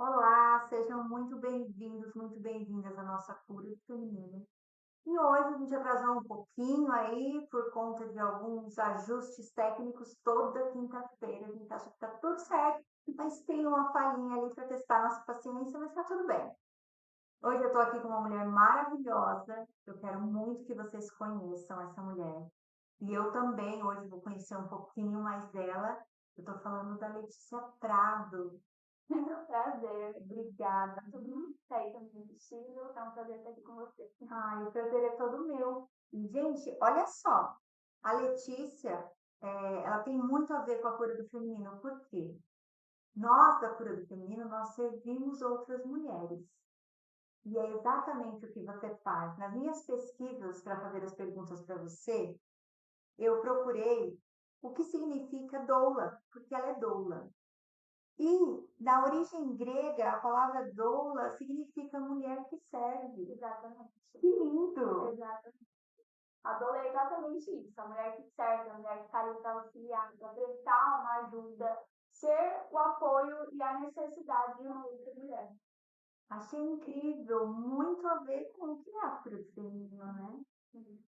Olá, sejam muito bem-vindos, muito bem-vindas à nossa cura feminina. E hoje a gente atrasou um pouquinho aí por conta de alguns ajustes técnicos toda quinta-feira. A gente acha que tá tudo certo, mas tem uma falhinha ali para testar nossa paciência, mas tá tudo bem. Hoje eu tô aqui com uma mulher maravilhosa. Eu quero muito que vocês conheçam essa mulher. E eu também hoje vou conhecer um pouquinho mais dela. Eu tô falando da Letícia Prado. É um prazer. Obrigada. Tudo muito certo no destino. É um prazer estar aqui com você. Ai, o prazer é todo meu. E, gente, olha só, a Letícia, ela tem muito a ver com a cura do feminino. Por quê? Nós, da cura do feminino, nós servimos outras mulheres. E é exatamente o que você faz. Nas minhas pesquisas para fazer as perguntas para você, eu procurei o que significa doula, porque ela é doula. E, na origem grega, a palavra doula significa mulher que serve. Exatamente. Que lindo! Exatamente. A dor é exatamente isso. A mulher que serve, a mulher que está ali para auxiliar, para prestar uma ajuda, ser o apoio e a necessidade de uma outra mulher. Achei incrível, muito a ver com o que é a cura do feminino, né? Uhum.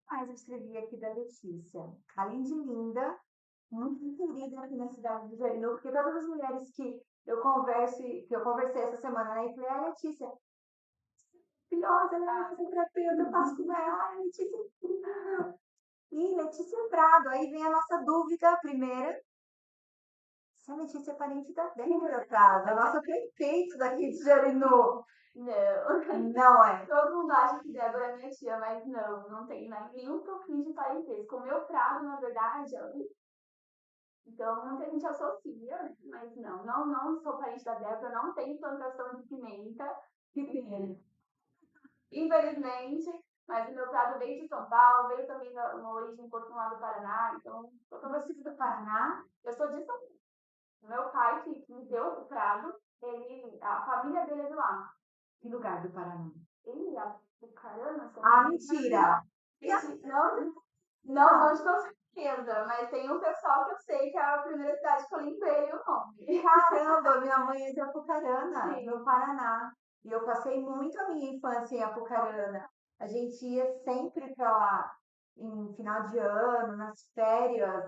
Mas eu escrevi aqui da Letícia. Além de linda, muito querida aqui na cidade de Jarinu, porque todas as mulheres que eu converso, que eu conversei essa semana, né? E falei, ah, Letícia, maravilhosa, ela é nossa terapeuta, eu faço com ela, ah, Letícia, é incrível. E Letícia Prado, aí vem a nossa dúvida primeira, se a Letícia é parente da Débora Prado, a nossa prefeita daqui de Jarinu. Não. Não é? Todo mundo acha que Débora é minha tia, mas não tem nenhum pouquinho de parentesco. O meu prado, na verdade, então muita gente associa, né? Mas não sou parente da Débora, não tenho plantação de pimenta. Que pena. Infelizmente, mas o meu prado veio de São Paulo, veio também uma origem um pouquinho lá do Paraná, então Você é do Paraná? eu sou de São Paulo. Meu pai, que me deu o prado, a família dele é de lá. Que lugar do Paraná? Ele, Apucarana, Ah, mentira! E a... não de com certeza, mas tem um pessoal que eu sei que é a primeira cidade que eu lembrei o nome. Caramba, minha mãe é de Apucarana, Sim, no Paraná. E eu passei muito a minha infância em Apucarana. A gente ia sempre para lá, em final de ano, nas férias.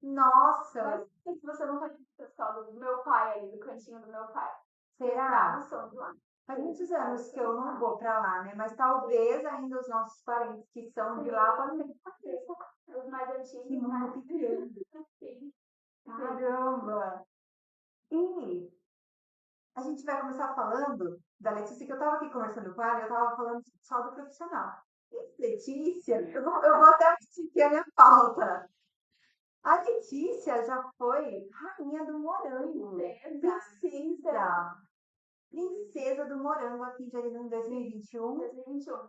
mas Nossa, se você não conhece o pessoal do meu pai ali, do cantinho do meu pai, que os será? prados são de lá. Faz muitos anos que eu não vou para lá, né? Mas talvez ainda os nossos parentes que são de lá podem ser. Os mais Que antigos, mundo né? pequeno. Sim. Caramba! E a gente vai começar falando da Letícia, que eu estava aqui conversando com ela, eu estava falando só do profissional. E Letícia, eu vou até seguir a minha pauta. A Letícia já foi rainha do morango. Princesa. Princesa do morango aqui em Jarinu em 2021. 2021.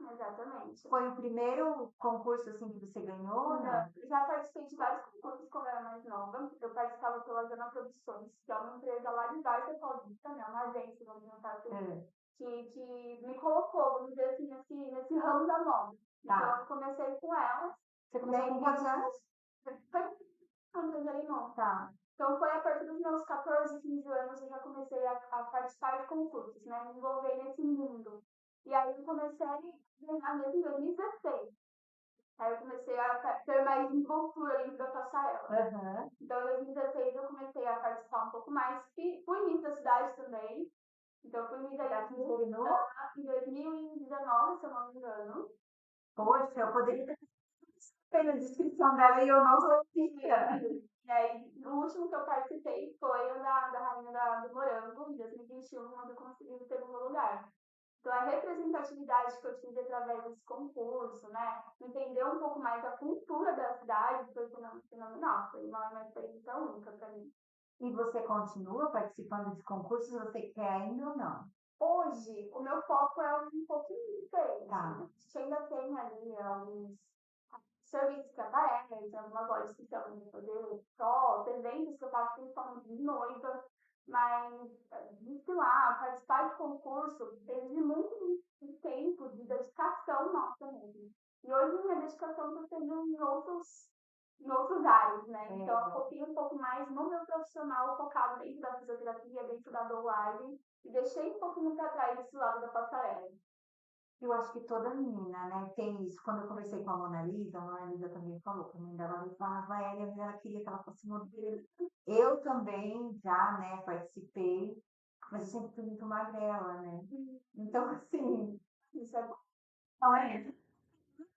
Exatamente. Foi o primeiro concurso assim que você ganhou, né? Já participei de vários concursos quando eu era mais nova. Eu participava pela Zona Produções, que é uma empresa lá de Várzea Paulista, né? Uma agência, vamos juntar assim, que me colocou, vamos dizer assim, nesse ramo da moda. Então eu comecei com ela. Você começou com quantos anos? Foi quando eu já não. Tá. Então foi a partir dos meus 14, 15 anos eu já comecei a participar de concursos, né? Me envolver nesse mundo. E aí eu comecei a ganhar mesmo em 2016. Aí eu comecei a ter mais envoltura dentro da passarela. Uhum. Então, em 2016, eu comecei a participar um pouco mais. Fui Miss da cidade também. Então, fui Miss aqui em 2019, se eu não me engano. Poxa, eu poderia ter feito a descrição dela e eu não sabia. E aí, o último que eu participei foi o da Rainha do Morango, em 2021, onde eu consegui o segundo lugar. Então, a representatividade que eu tive através desse concurso, né? Entender um pouco mais a cultura da cidade foi fenomenal. Foi uma experiência única para mim. E você continua participando de concursos? Você quer ainda ou não? Hoje, o meu foco é um pouquinho diferente. Tá. A gente ainda tem ali alguns serviços que aparecem, algumas lojas que estão de fazer fotos, eventos que eu faço principalmente de noiva, mas desfilar, participar de concurso, exige muito tempo de dedicação nossa mesmo. E hoje minha dedicação está sendo em outros em outras áreas, né? Então, eu foquei um pouco mais no meu profissional, focado dentro da fisioterapia, dentro da Dolage, e deixei um pouquinho para trás esse lado da passarela. Eu acho que toda menina, né, tem isso. Quando eu conversei com a Mona Lisa também falou, que a mãe dela me falava, ela queria que ela fosse modelo. Eu também já, né, participei, mas eu sempre fui muito magrela, né? Então, assim, Isso é bom. não é?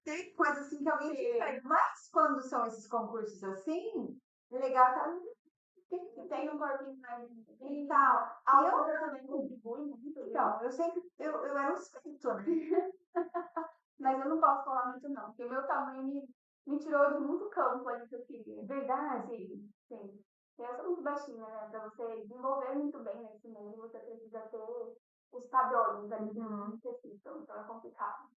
Tem coisa assim que alguém te pede. Mas quando são esses concursos assim, é legal tá. Tem um corpinho mais E tal. a Eu altura também contribui muito, viu? então, eu era um espírito, né? Mas eu não posso falar muito não, porque o meu tamanho me tirou de muito campo ali que eu queria. Verdade. Sim, sim. Eu sou muito baixinha, né? Para você desenvolver muito bem nesse meio, você precisa ter os padrões ali que necessitam, então é complicado.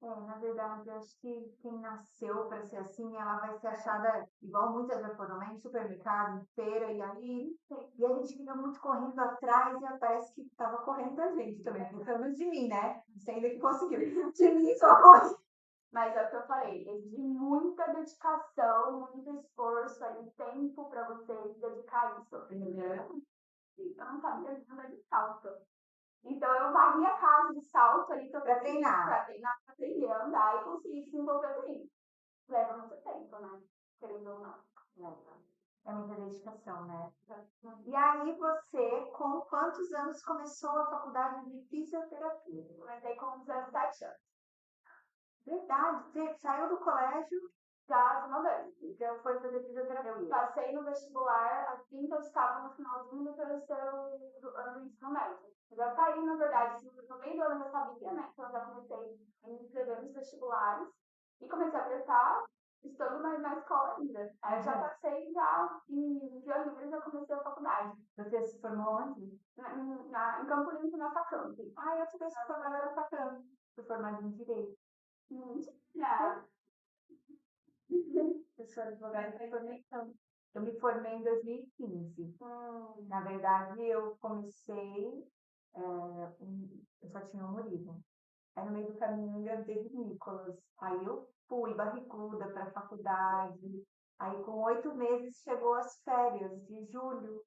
Na verdade, eu acho que quem nasceu para ser assim, ela vai ser achada, igual muitas já foram, né, em supermercado, em feira, e a gente fica muito correndo atrás e parece que estava correndo da gente também, pelo menos de mim, né? Você ainda que conseguiu. De mim só corre. Mas é o que eu falei, exige muita dedicação, muito esforço ali, tempo para você dedicar a isso. Eu não sabia nada de salto. Então eu varria a casa de salto ali Para treinar. para treinar, para aprender a andar e conseguir desenvolver bem. Leva muito tempo, né? Querendo ou não. É muita dedicação, né? E aí você, com quantos anos começou a faculdade de fisioterapia? Comecei com 17 anos. Verdade, você saiu do colégio, Já de uma vez. já foi fazer fisioterapia. Eu passei no vestibular assim que eu estava no finalzinho do terceiro ano do ensino médio. Eu já saí, na verdade, no meio do ano eu já sabia, né? Então eu já comecei a me inscrever nos vestibulares e comecei a prestar estando na escola ainda. Aí eu já passei, já em janeiro já comecei a faculdade. Você se formou onde? Em Campo Limpo, na Facamp. Eu tivesse formada na Facamp. Fui formada em Direito. Mentira! Eu sou advogada e formei eu me formei em 2015. Na verdade, eu comecei, eu só tinha um Murilo. Aí no meio do caminho eu engravidei do Nicolas. Aí eu fui barriguda para a faculdade. Aí com 8 meses chegou as férias de julho.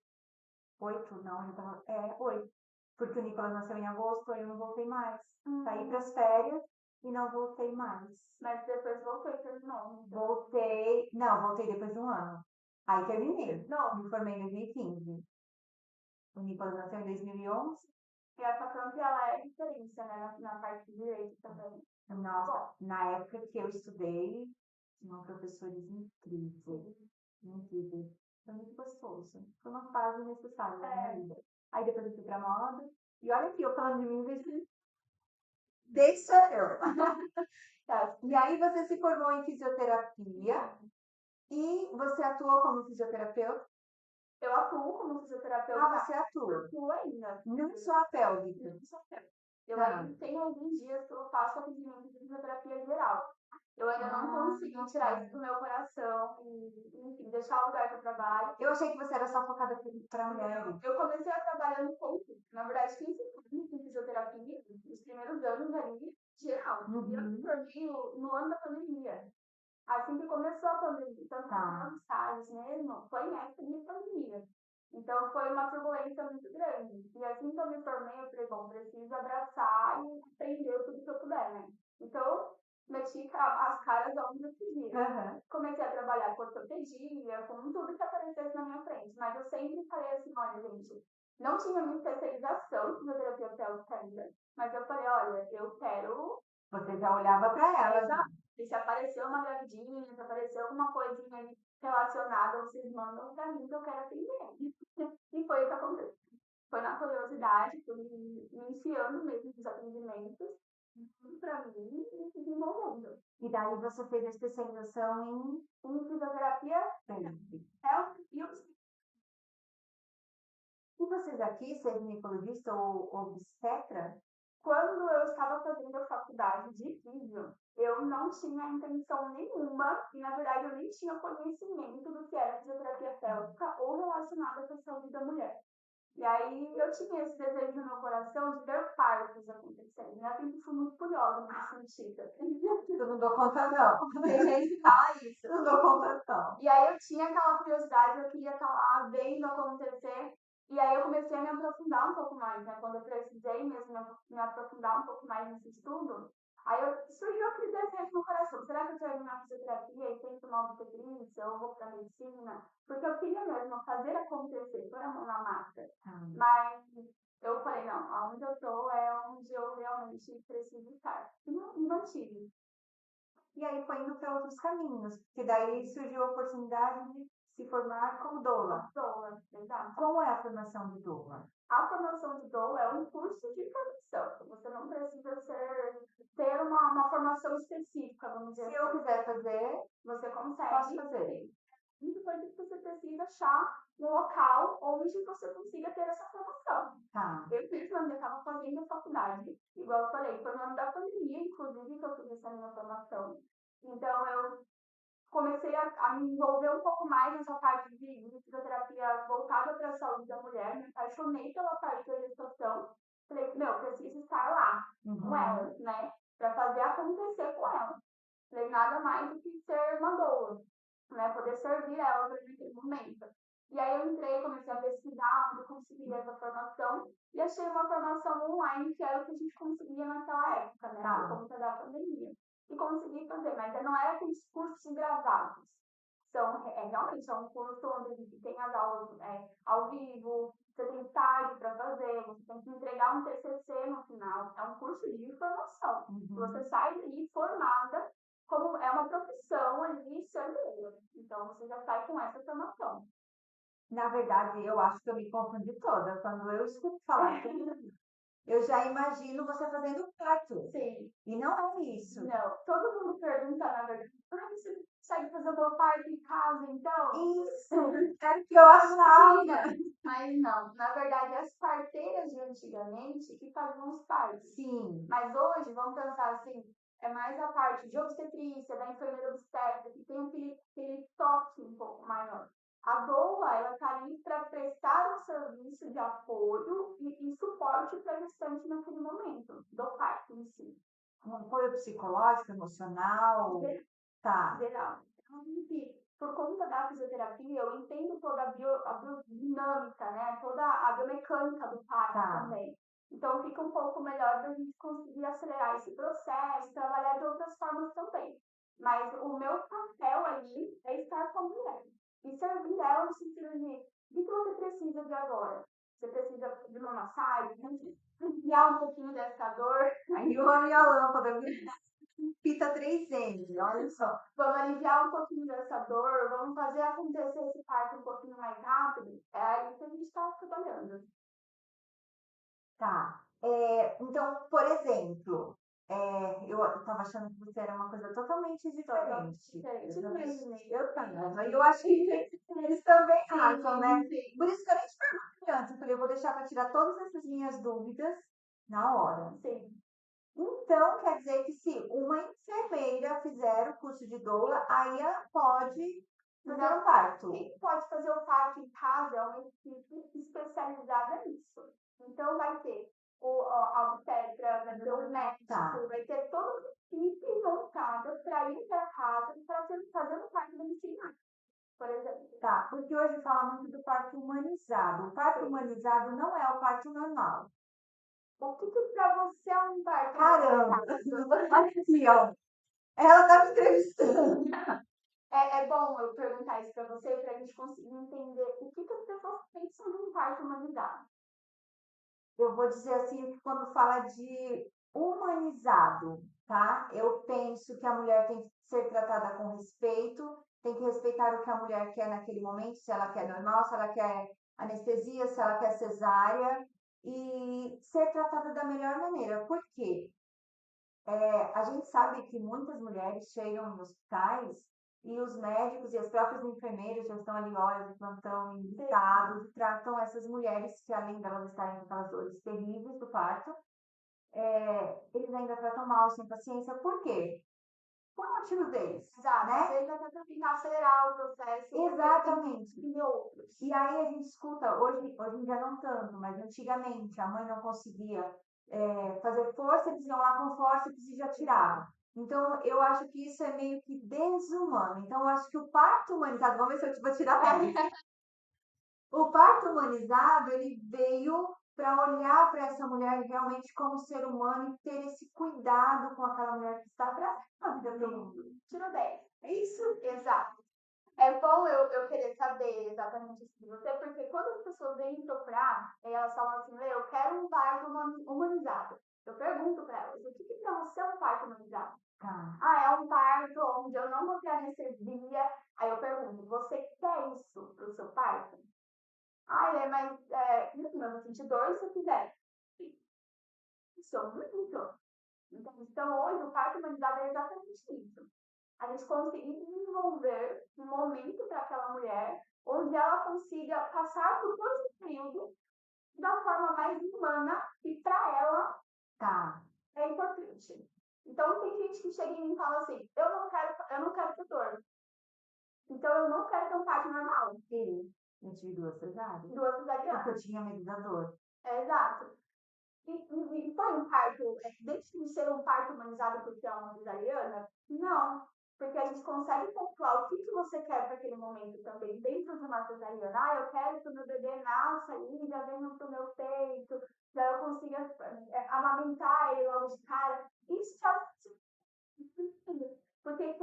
8, não, já tava, 8. Porque o Nicolas nasceu em agosto, aí eu não voltei mais. Saí para as férias e não voltei mais. Mas depois voltei, terminou. Voltei, não, voltei depois de um ano. Aí terminei. Não, me formei em 2015. O Nicolas nasceu em 2011. E a Facamp, ela é referência, né, na parte de direito também. Nossa, na época que eu estudei, tinham professores incríveis. Incríveis. Foi muito gostoso. Foi uma fase necessária na minha vida. Aí depois eu fui pra moda. E olha aqui, eu falando de mim, deixa eu. Tá. E aí você se formou em fisioterapia e você atuou como fisioterapeuta? Eu atuo como fisioterapeuta. Você atua? Atuo ainda. Não só a pélvica. Não só a pélvica. Eu ainda tenho alguns dias que eu faço atendimento de fisioterapia geral. Eu ainda não consegui tirar isso do meu coração e, enfim, deixar o lugar que eu trabalho. Eu achei que você era só focada para mulheres. Eu comecei a trabalhar no ponto. Na verdade, 15 anos em fisioterapia, os primeiros anos ali, geral. E eu me formei no ano da pandemia. Assim que começou a pandemia, então os estágios mesmo, foi em época de pandemia. Então foi uma turbulência muito grande. E assim que eu me formei, eu falei, bom, preciso abraçar e aprender tudo que eu puder, né? Então, meti as caras onde eu podia. Comecei a trabalhar com ortopedia, com tudo que aparecesse na minha frente. Mas eu sempre falei assim, olha, gente, não tinha minha especialização em fisioterapia pélvica ainda. Mas eu falei, olha, eu quero. Você já olhava para ela. Exato. E se aparecer uma gravidinha, se aparecer alguma coisinha ali relacionada, vocês mandam pra mim que eu quero atender. E foi o que aconteceu. Foi na curiosidade, fui me iniciando mesmo nos atendimentos, pra mim, e se desenvolvendo. E daí você fez a especialização em fisioterapia pélvica e obstétrica. E vocês aqui, ser ginecologista ou obstetra? Quando eu estava fazendo a faculdade de físio, eu não tinha intenção nenhuma, e na verdade eu nem tinha conhecimento do que era fisioterapia pélvica ou relacionada com a saúde da mulher. E aí eu tinha esse desejo no meu coração de ver partos acontecendo. Eu sempre fui muito curiosa nesse sentido. Eu não dou conta, não. Tem gente que fala isso. Eu não dou conta, não. E aí eu tinha aquela curiosidade, eu queria estar lá vendo acontecer. E aí eu comecei a me aprofundar um pouco mais, né? Quando eu precisei mesmo me aprofundar um pouco mais nesse estudo, aí surgiu aquele desejo no coração. Será que eu quero ir na fisioterapia e tento uma obstetrícia ou vou para medicina? Porque eu queria mesmo fazer acontecer, pôr a mão na massa. Mas eu falei, não, aonde eu tô é onde eu realmente preciso estar. E não tive. E aí foi indo para outros caminhos, porque daí surgiu a oportunidade de se formar como doula. Doula, exato. Como é a formação de doula? A formação de doula é um curso de formação. Você não precisa ter uma formação específica, vamos dizer Se eu assim. quiser fazer, Você consegue. posso fazer. Muito coisa que você precisa achar um local onde você consiga ter essa formação. Tá. Eu fiz quando eu estava fazendo a faculdade, igual eu falei, foi no ano da pandemia, inclusive, que eu fiz essa minha formação. Então, eu comecei a me envolver um pouco mais nessa parte de fisioterapia voltada para a saúde da mulher, me apaixonei pela parte da gestação. Falei, meu, preciso estar lá com ela, né? Para fazer acontecer com ela. Falei, nada mais do que ser uma doula, né? Poder servir ela naquele momento. E aí eu entrei, comecei a pesquisar onde eu conseguiria essa formação e achei uma formação online que era o que a gente conseguia naquela época, né? Por conta da pandemia. E consegui fazer, mas não era aqueles cursos gravados. Realmente é um curso onde a gente tem as aulas ao vivo, você tem estágio para fazer, você tem que entregar um TCC no final. É um curso de formação. Você sai daí formada, como é uma profissão ali, ser doula. Então, você já sai com essa formação. Na verdade, eu acho que eu me confundi toda. Quando eu escuto falar eu já imagino você fazendo parto. Sim. E não é isso. Não. Todo mundo pergunta, na verdade, você consegue fazer o meu parto em casa, então? Isso! Era o que eu achava. Mas não. Na verdade, as parteiras de antigamente que faziam os partos. Sim. Mas hoje, vamos pensar assim, é mais a parte de obstetrícia, da enfermeira obstétrica, que tem aquele toque um pouco maior. A doula, ela está ali para prestar um serviço de apoio e suporte para a gestante naquele momento, do parto em si. Um apoio psicológico, emocional. Tá. Geral. Então, por conta da fisioterapia, eu entendo toda a biodinâmica, né? Toda a biomecânica do parto também. Então, fica um pouco melhor para a gente conseguir acelerar esse processo, trabalhar de outras formas também. Mas o meu papel ali é estar com a mulher e servir ela no sentido de o que você precisa de agora? Você precisa de uma massagem, aliviar um pouquinho dessa dor. Aí eu a minha lâmpada, fita 3M, olha só. Vamos aliviar um pouquinho dessa dor, vamos fazer acontecer esse parto um pouquinho mais rápido. É aí que a gente está trabalhando. Tá. Então, por exemplo, eu estava achando que você era uma coisa totalmente diferente. Eu também. Eu acho que eles também acham, né? Sim. Por isso que eu nem te perguntei antes. Eu falei, eu vou deixar para tirar todas essas minhas dúvidas na hora. Sim. Então, quer dizer que se uma enfermeira fizer o curso de doula, aí ela pode fazer um parto. Quem pode fazer o parto em casa é uma equipe especializada nisso. Então, vai ter a obstetra, vai ter o médico, vai ter toda uma equipe montada para ir para casa para fazer o parto domiciliar, por exemplo. Tá, porque hoje fala muito do parto humanizado. O parto humanizado não é o parto normal. O que para você é um parto? Caramba! Olha aqui, ó. Ela tá me entrevistando. É bom eu perguntar isso para você, para a gente conseguir entender o que as pessoas pensam num parto humanizado. Eu vou dizer assim, que quando fala de humanizado, tá? Eu penso que a mulher tem que ser tratada com respeito, tem que respeitar o que a mulher quer naquele momento, se ela quer normal, se ela quer anestesia, se ela quer cesárea, e ser tratada da melhor maneira. Por quê? A gente sabe que muitas mulheres chegam nos hospitais e os médicos e as próprias enfermeiras já estão ali horas de plantão irritados e tratam essas mulheres que, além delas estarem com aquelas dores terríveis do parto, eles ainda tratam mal, sem paciência. Por quê? Por uma motivos deles, Exato. Às né? vezes até para tentar acelerar o processo. Exatamente. E outros. E aí a gente escuta, hoje em dia não tanto, mas antigamente a mãe não conseguia fazer força, eles iam lá com força e já tiravam. Então, eu acho que isso é meio que desumano. Então, eu acho que o parto humanizado, vamos ver se eu vou tirar 10. O parto humanizado, ele veio para olhar para essa mulher realmente como ser humano e ter esse cuidado com aquela mulher que está trazendo a vida para o mundo. Tirou 10. É isso. Exato. É bom eu querer saber exatamente isso de você, porque quando as pessoas vêm procurar, elas falam assim, eu quero um parto humanizado. Eu pergunto para elas, o que para você é um parto humanizado? Tá. Ah, é um parto onde eu não vou ter anestesia. Aí eu pergunto, você quer isso para o seu parto? Ah, mas eu vou sentir dor se eu quiser. Isso é um muito. Então, hoje, o parto humanizado é exatamente isso. A gente conseguir desenvolver um momento para aquela mulher onde ela consiga passar por todo esse período da forma mais humana e para ela Tá. é importante. Então, tem gente que chega em mim e fala assim, eu não quero ter dor. Então, eu não quero ter um parto normal. Eu tive 2 cesáreas. Duas Porque cesarianas. eu tinha medo da dor. Exato. E foi um parto, deixa de ser um parto humanizado porque é uma cesariana? Não, porque a gente consegue pontuar o que você quer para aquele momento também, dentro de uma cesariana. Ah, eu quero que o meu bebê nasça ali, já venha pro meu peito, já eu consiga amamentar ele logo de cara. Isso já porque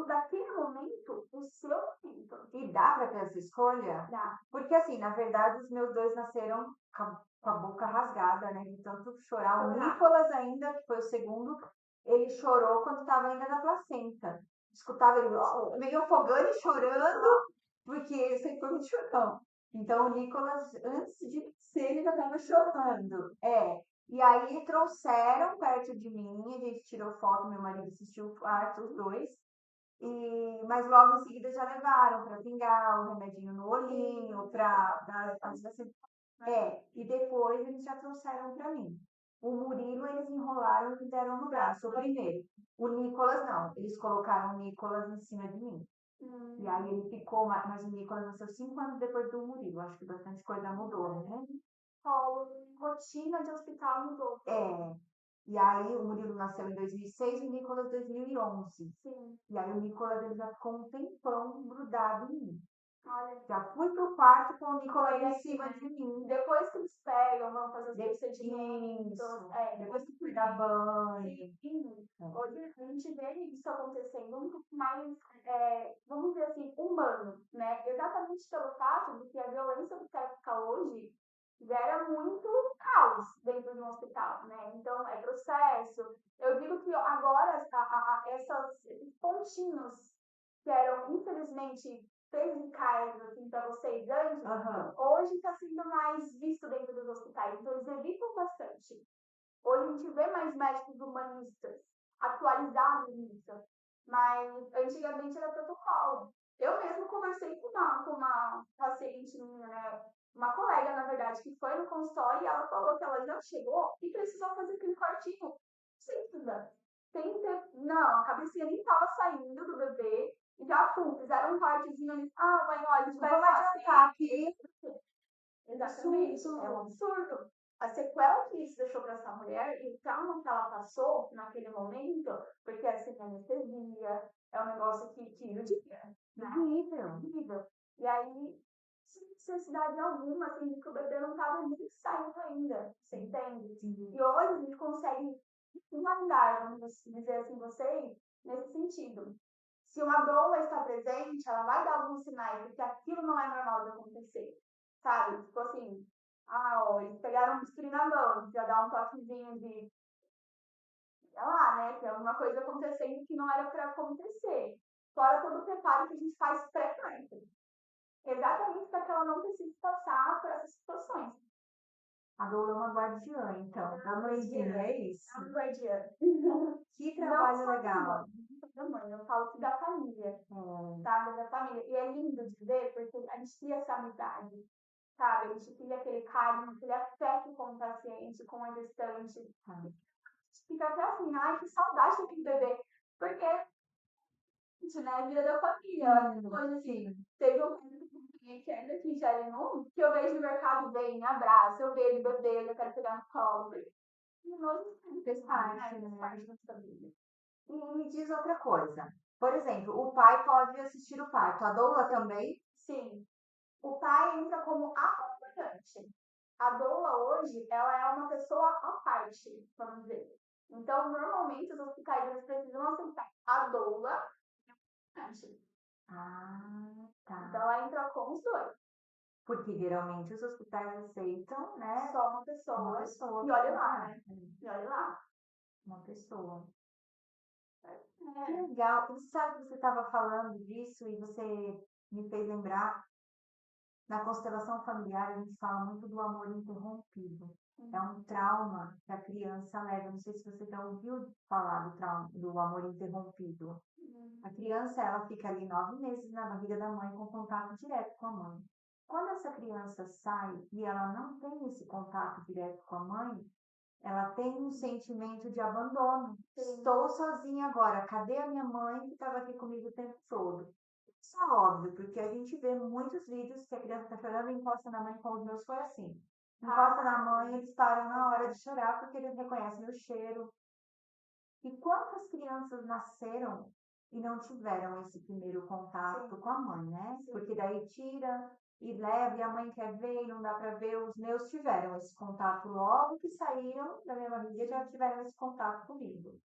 daquele momento, o seu momento. E dá para ter essa escolha? Dá. Porque, assim, na verdade, os meus 2 nasceram com a boca rasgada, né? De tanto chorar. O Nicolas ainda, que foi o segundo, ele chorou quando estava ainda na placenta. Escutava ele meio afogando e chorando, porque ele sempre foi muito chorão. Então, o Nicolas, antes de nascer, ele já estava chorando. E aí trouxeram perto de mim, a gente tirou foto, meu marido assistiu o parto, os dois. Mas logo em seguida já levaram para pingar o remedinho no olhinho, para dar e depois eles já trouxeram para mim. O Murilo eles enrolaram e deram no braço, o primeiro. O Nicolas não, eles colocaram o Nicolas em cima de mim. E aí ele ficou, mas o Nicolas nasceu 5 anos depois do Murilo. Acho que bastante coisa mudou, né? Rotina de hospital mudou. E aí o Murilo nasceu em 2006 e o Nicolas em 2011. Sim. E aí o Nicolas ele já ficou um tempão grudado em mim. Olha. Já fui pro quarto com o Nicolas em cima de mim. Depois que eles pegam, vão fazer os procedimentos. Depois que fui dar banho. Sim. Hoje a gente vê isso acontecendo um pouco mais, vamos dizer assim, humano, né? Exatamente pelo fato de que a violência obstétrica hoje gera muito caos dentro de um hospital, né? Então, é processo. Eu digo que agora esses pontinhos que eram, infelizmente, perjudiciais assim, para vocês antes, hoje está sendo mais visto dentro dos hospitais. Então, eles evitam bastante. Hoje a gente vê mais médicos humanistas, atualizados nisso. Mas antigamente era protocolo. Eu mesmo conversei com uma paciente minha, né? Uma colega, na verdade, que foi no consultório e ela falou que ela já chegou e precisou fazer aquele cortinho. Simples, né? Não, a cabecinha nem estava saindo do bebê. E já fizeram um cortezinho ali. Ah, mãe, olha, a gente vai adiantar aqui. Exatamente. Isso é um absurdo. A sequela que isso deixou para essa mulher e o trauma que ela passou naquele momento, porque assim, anestesia, é um negócio que judia, né? Horrível. E aí, sem necessidade alguma, assim, que o bebê não estava nem saindo ainda, você entende? E hoje a gente consegue finalizar, vamos dizer assim, vocês, nesse sentido. Se uma doula está presente, ela vai dar alguns sinais de que aquilo não é normal de acontecer, sabe? Tipo assim, eles pegaram um bisturi na mão, já dá um toquezinho de, sei lá, né? Que é alguma coisa acontecendo que não era para acontecer. Fora todo o preparo que a gente faz pré-parto. Exatamente para que ela não precise passar por essas situações. A doula é uma guardiã, então. Da mãezinha, é isso? É uma guardiã. Que trabalho legal. Da mãe, eu falo que da família, sabe? Da família. E é lindo de ver, porque a gente cria essa amizade, sabe? A gente cria aquele carinho, aquele afeto com o paciente, com a gestante. A gente fica até assim, ai, que saudade daquele bebê. Porque gente, né? Vida da família. Sim, Hoje, assim, sim. teve um caso que é daqui de Arenum, que eu vejo no mercado, vem, me abraça, eu vejo bebê, eu quero pegar no colo. E nós Fez parte, faz né? parte da família. E me diz outra coisa. Por exemplo, o pai pode assistir o parto, a doula também? Sim, o pai entra como acompanhante. A doula hoje, ela é uma pessoa à parte, vamos dizer. Então, normalmente, os hospitais eles precisam aceitar a doula e o acompanhante. Ah, Então, tá. ela entra com os dois. Porque geralmente os hospitais aceitam, né, Só uma uma pessoa. pessoa E para olha lá, acompanhar. né? E olha lá. Uma pessoa. Que É. legal. Você sabe que você estava falando disso e você me fez lembrar. Na constelação familiar, a gente fala muito do amor interrompido. É um trauma que a criança leva. Não sei se você já ouviu falar do trauma, do amor interrompido. A criança, ela fica ali 9 meses na barriga da mãe com contato direto com a mãe. Quando essa criança sai e ela não tem esse contato direto com a mãe, ela tem um sentimento de abandono. Sim. Estou sozinha agora. Cadê a minha mãe que estava aqui comigo o tempo todo? Isso é óbvio, porque a gente vê muitos vídeos que a criança está chorando e encosta na mãe, com os meus foi assim. Encosta na mãe, eles param na hora de chorar porque eles reconhecem o cheiro. E quantas crianças nasceram e não tiveram esse primeiro contato Sim. com a mãe, né? Sim. Porque daí tira e leva e a mãe quer ver e não dá para ver. Os meus tiveram esse contato logo que saíram da minha barriga, já tiveram esse contato comigo.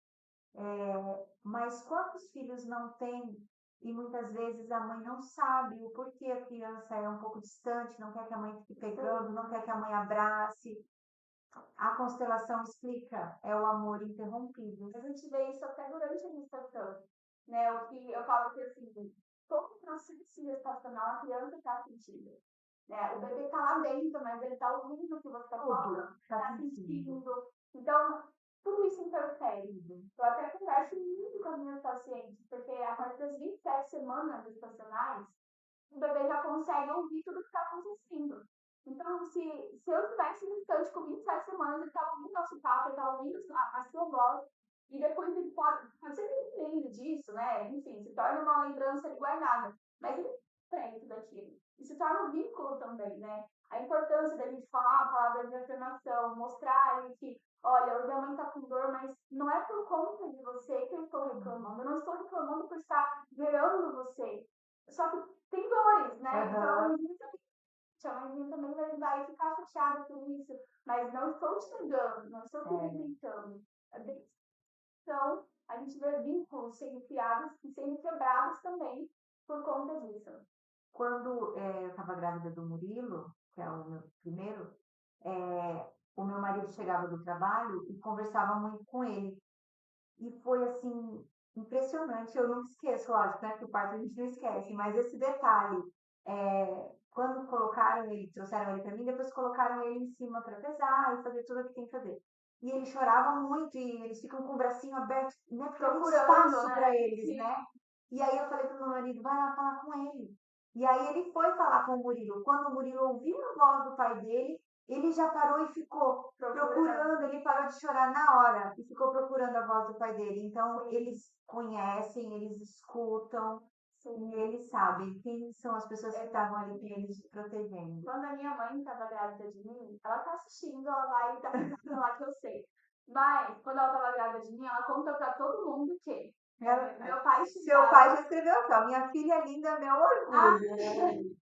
Mas quantos filhos não têm e muitas vezes a mãe não sabe o porquê a criança é um pouco distante, não quer que a mãe fique pegando, não quer que a mãe abrace. A constelação explica, é o amor interrompido. A gente vê isso até durante a gestação, né? O que eu falo que, assim, todo o processo gestacional a criança está sentindo, né? O bebê está lá dentro, mas ele está ouvindo o que você está falando, Tá está sentindo. sentindo. Então, tudo isso interfere. Eu até converso muito com as minhas pacientes, porque a partir das 27 semanas gestacionais, o bebê já consegue ouvir tudo o que está acontecendo. Então, se eu estivesse no instante com 27 semanas, ele estava ouvindo nosso papo, ele estava ouvindo a sua voz, e depois ele pode ser que ele lembre disso, né? Enfim, se torna uma lembrança ali guardada, mas ele aprende daquilo. E se torna um vínculo também, né? A importância da gente falar a palavra de afirmação, mostrar ali que, olha, hoje a mãe está com dor, mas não é por conta de você que eu estou reclamando. Eu não estou reclamando por estar gerando você. Só que tem dores, né? Então, a mãe também vai ficar chateada com isso. Mas não estou te negando, não estou te rejeitando. Então, a gente vê vínculos sendo criados e sendo quebrados também por conta disso. Quando eu estava grávida do Murilo, que é o meu primeiro, o meu marido chegava do trabalho e conversava muito com ele. E foi assim, impressionante. Eu não esqueço, lógico, né? Que o parto a gente não esquece, mas esse detalhe, quando colocaram ele, trouxeram ele para mim, depois colocaram ele em cima para pesar e fazer tudo o que tem que fazer. E ele chorava muito e eles ficam com o bracinho aberto, né? Porque é um Procurando, espaço né? para eles, Sim. né? E aí eu falei pro meu marido, vai lá falar com ele. E aí ele foi falar com o Murilo. Quando o Murilo ouviu a voz do pai dele, ele já parou e ficou procurando, ele parou de chorar na hora e ficou procurando a voz do pai dele. Então, Sim. eles conhecem, eles escutam Sim. e eles sabem quem são as pessoas que estavam ali com eles protegendo. Quando a minha mãe estava grávida de mim, ela tá assistindo, ela vai dar risada lá que eu sei. Mas, quando ela estava grávida de mim, ela conta pra todo mundo que meu pai Seu pai já escreveu aqui, ó, minha filha linda, meu orgulho.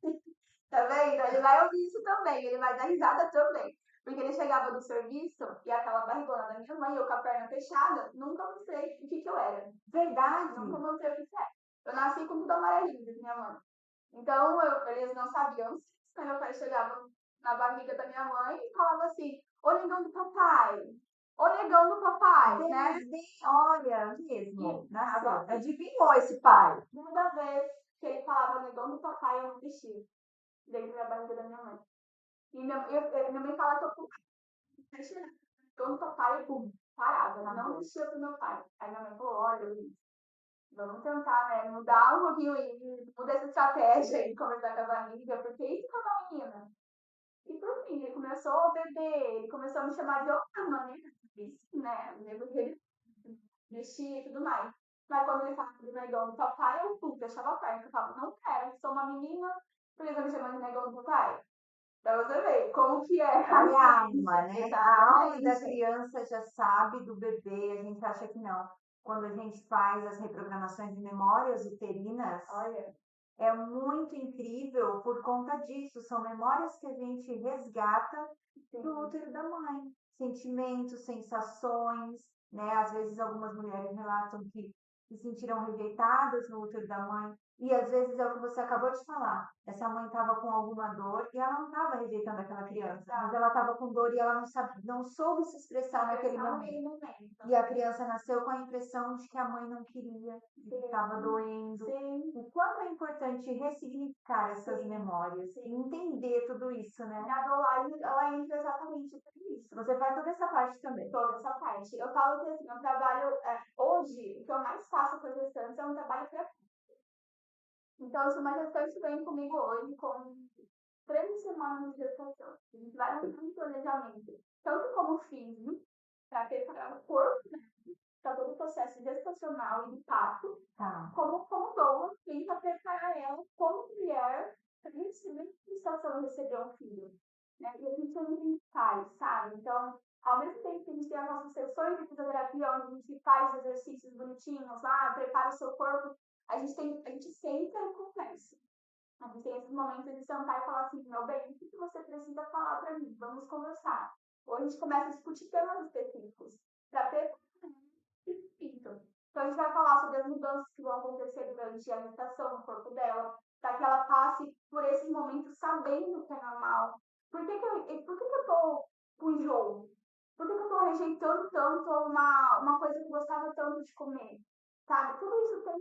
Tá vendo? Ele vai ouvir isso também, ele vai dar risada também. Porque ele chegava do serviço e aquela barrigona da minha mãe, eu com a perna fechada, nunca mostrei o que eu era. Verdade. Nunca mostrei o que era. Eu nasci com tudo amarelinho, diz minha mãe. Então, eles não sabiam se meu pai chegava na barriga da minha mãe e falava assim, ô negão do papai, ô negão do papai, né? Olha, mesmo, E nasceu. Adivinhou esse pai. toda vez que ele falava negão do papai, eu não mexia dentro da barriga da minha mãe. E minha mãe fala que eu negão do papai, eu parava, não mexia pro meu pai. Aí minha mãe falou, olha, Luiz, vamos tentar, né, mudar um pouquinho aí, muda essa estratégia aí, conversar com a barriga, porque isso que é uma menina. E por fim, ele começou a beber, ele começou a me chamar de outra maneira, né? Porque ele mexia e tudo mais. Mas quando ele falava do negão do papai, eu deixava perto. Eu falava, não quero, sou uma menina, por que você me chama de negão do papai? Pra você ver como que é. Olha a alma, né? A alma da Exatamente. criança já sabe do bebê, a gente acha que não. Quando a gente faz as reprogramações de memórias uterinas, Olha, é muito incrível por conta disso. São memórias que a gente resgata do sim. útero da mãe. Sentimentos, sensações, né? Às vezes algumas mulheres relatam que se sentiram rejeitadas no útero da mãe. E às vezes é o que você acabou de falar. Essa mãe estava com alguma dor e ela não estava rejeitando aquela criança, mas Exato. ela estava com dor e ela não, sabe, não soube se expressar naquele Expressar momento. naquele momento. E a criança nasceu com a impressão de que a mãe não queria, de que estava Sim, doendo. sim, O quanto é importante ressignificar essas sim, memórias e sim. entender tudo isso, E né? a Dolores, ela entra exatamente por isso. Você faz toda essa parte também. Toda essa parte. Eu falo que assim, eu trabalho, hoje, o que eu mais faço com as gestantes é um trabalho terapêutico. Então, se uma gestante vem comigo hoje com 3 semanas de gestação, a gente vai montar um planejamento, tanto como físico, para preparar o corpo, né, para todo o processo gestacional e de parto, Tá. como doula, vem para preparar ela como mulher para receber a gestação e receber um filho. Né? E a gente também faz, sabe? Então, ao mesmo tempo que a gente tem as nossas sessões de fisioterapia, onde a gente faz exercícios bonitinhos lá, prepara o seu corpo, a gente senta e conversa. A gente tem esses momentos de sentar e falar assim, meu bem, o que você precisa falar para mim? Vamos conversar. Ou a gente começa a discutir temas específicos para ter espírito. Então a gente vai falar sobre as mudanças que vão acontecer durante a gestação no corpo dela, para que ela passe por esses momentos sabendo que é normal. Por que eu tô com enjoo? Por que eu tô rejeitando tanto uma coisa que eu gostava tanto de comer? Sabe? Tudo isso tem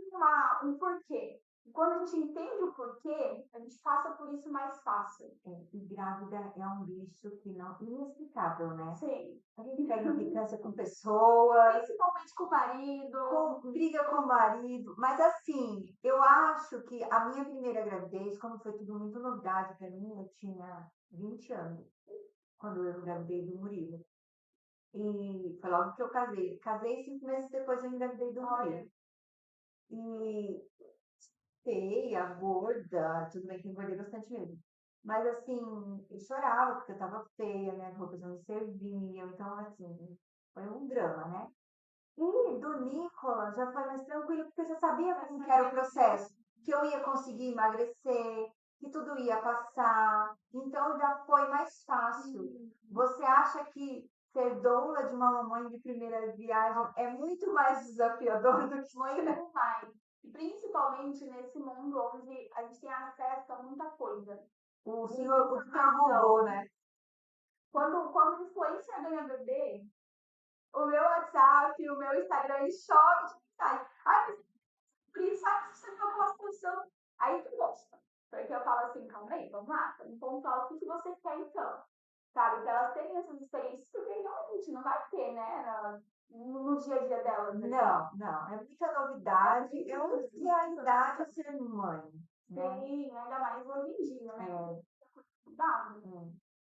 um porquê. E quando a gente entende o porquê, a gente passa por isso mais fácil. E grávida é um bicho que não inexplicável, né? Sim. A gente pega implicância com pessoas, Principalmente com o marido. briga com o marido, mas assim, eu acho que a minha primeira gravidez, como foi tudo muito novidade para mim, eu tinha 20 anos quando eu engravidei do Murilo. E foi logo que eu casei. Casei 5 meses depois eu engravidei do Olha, Murilo. E feia, gorda, tudo bem que engordei bastante mesmo. Mas assim, eu chorava porque eu tava feia, minhas roupas não me serviam, então assim, foi um drama, né? E do Nicolas já foi mais tranquilo, porque eu já sabia como que era o processo, que eu ia conseguir emagrecer, que tudo ia passar, então já foi mais fácil. Você acha que ser doula de uma mamãe de primeira viagem é muito mais desafiador do que ser muito mais. Principalmente nesse mundo onde a gente tem acesso a muita coisa. o Muita senhor, o Dr. informação. Google, né? Quando o influencer ganha bebê, o meu WhatsApp, o meu Instagram chove de mensagem. Ai, mas por isso, ai, você tá com uma situação. Aí tu gosta. Porque eu falo assim, calma aí, vamos lá, vamos pontuar o que você quer então. Sabe? Que elas tenham essas experiências, porque realmente não vai ter, né? No dia a dia delas. Assim. Não, é muita novidade. É uma realidade ser mãe, né? Sim, ainda mais hoje em dia, né? É, Cuidado.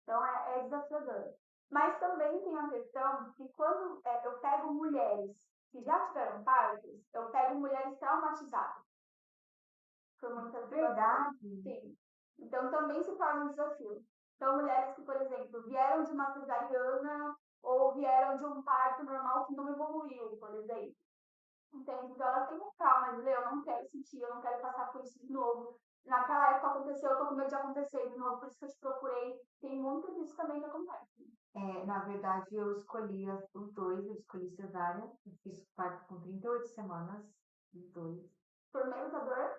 Então é desafiador. Mas também tem a questão que quando eu pego mulheres que já tiveram partos, eu pego mulheres traumatizadas por muitas situações. verdade. Sim. Então também se torna um desafio. Então mulheres que, por exemplo, vieram de uma cesariana ou vieram de um parto normal que não evoluiu, por exemplo. Entende? Então elas têm um trauma de eu não quero sentir, eu não quero passar por isso de novo. Naquela época aconteceu, eu tô com medo de acontecer de novo, por isso que eu te procurei. Tem muito disso também que acontece. Na verdade, eu escolhi os dois, eu escolhi cesárea, eu fiz parto com 38 semanas, os dois, Por medo da dor?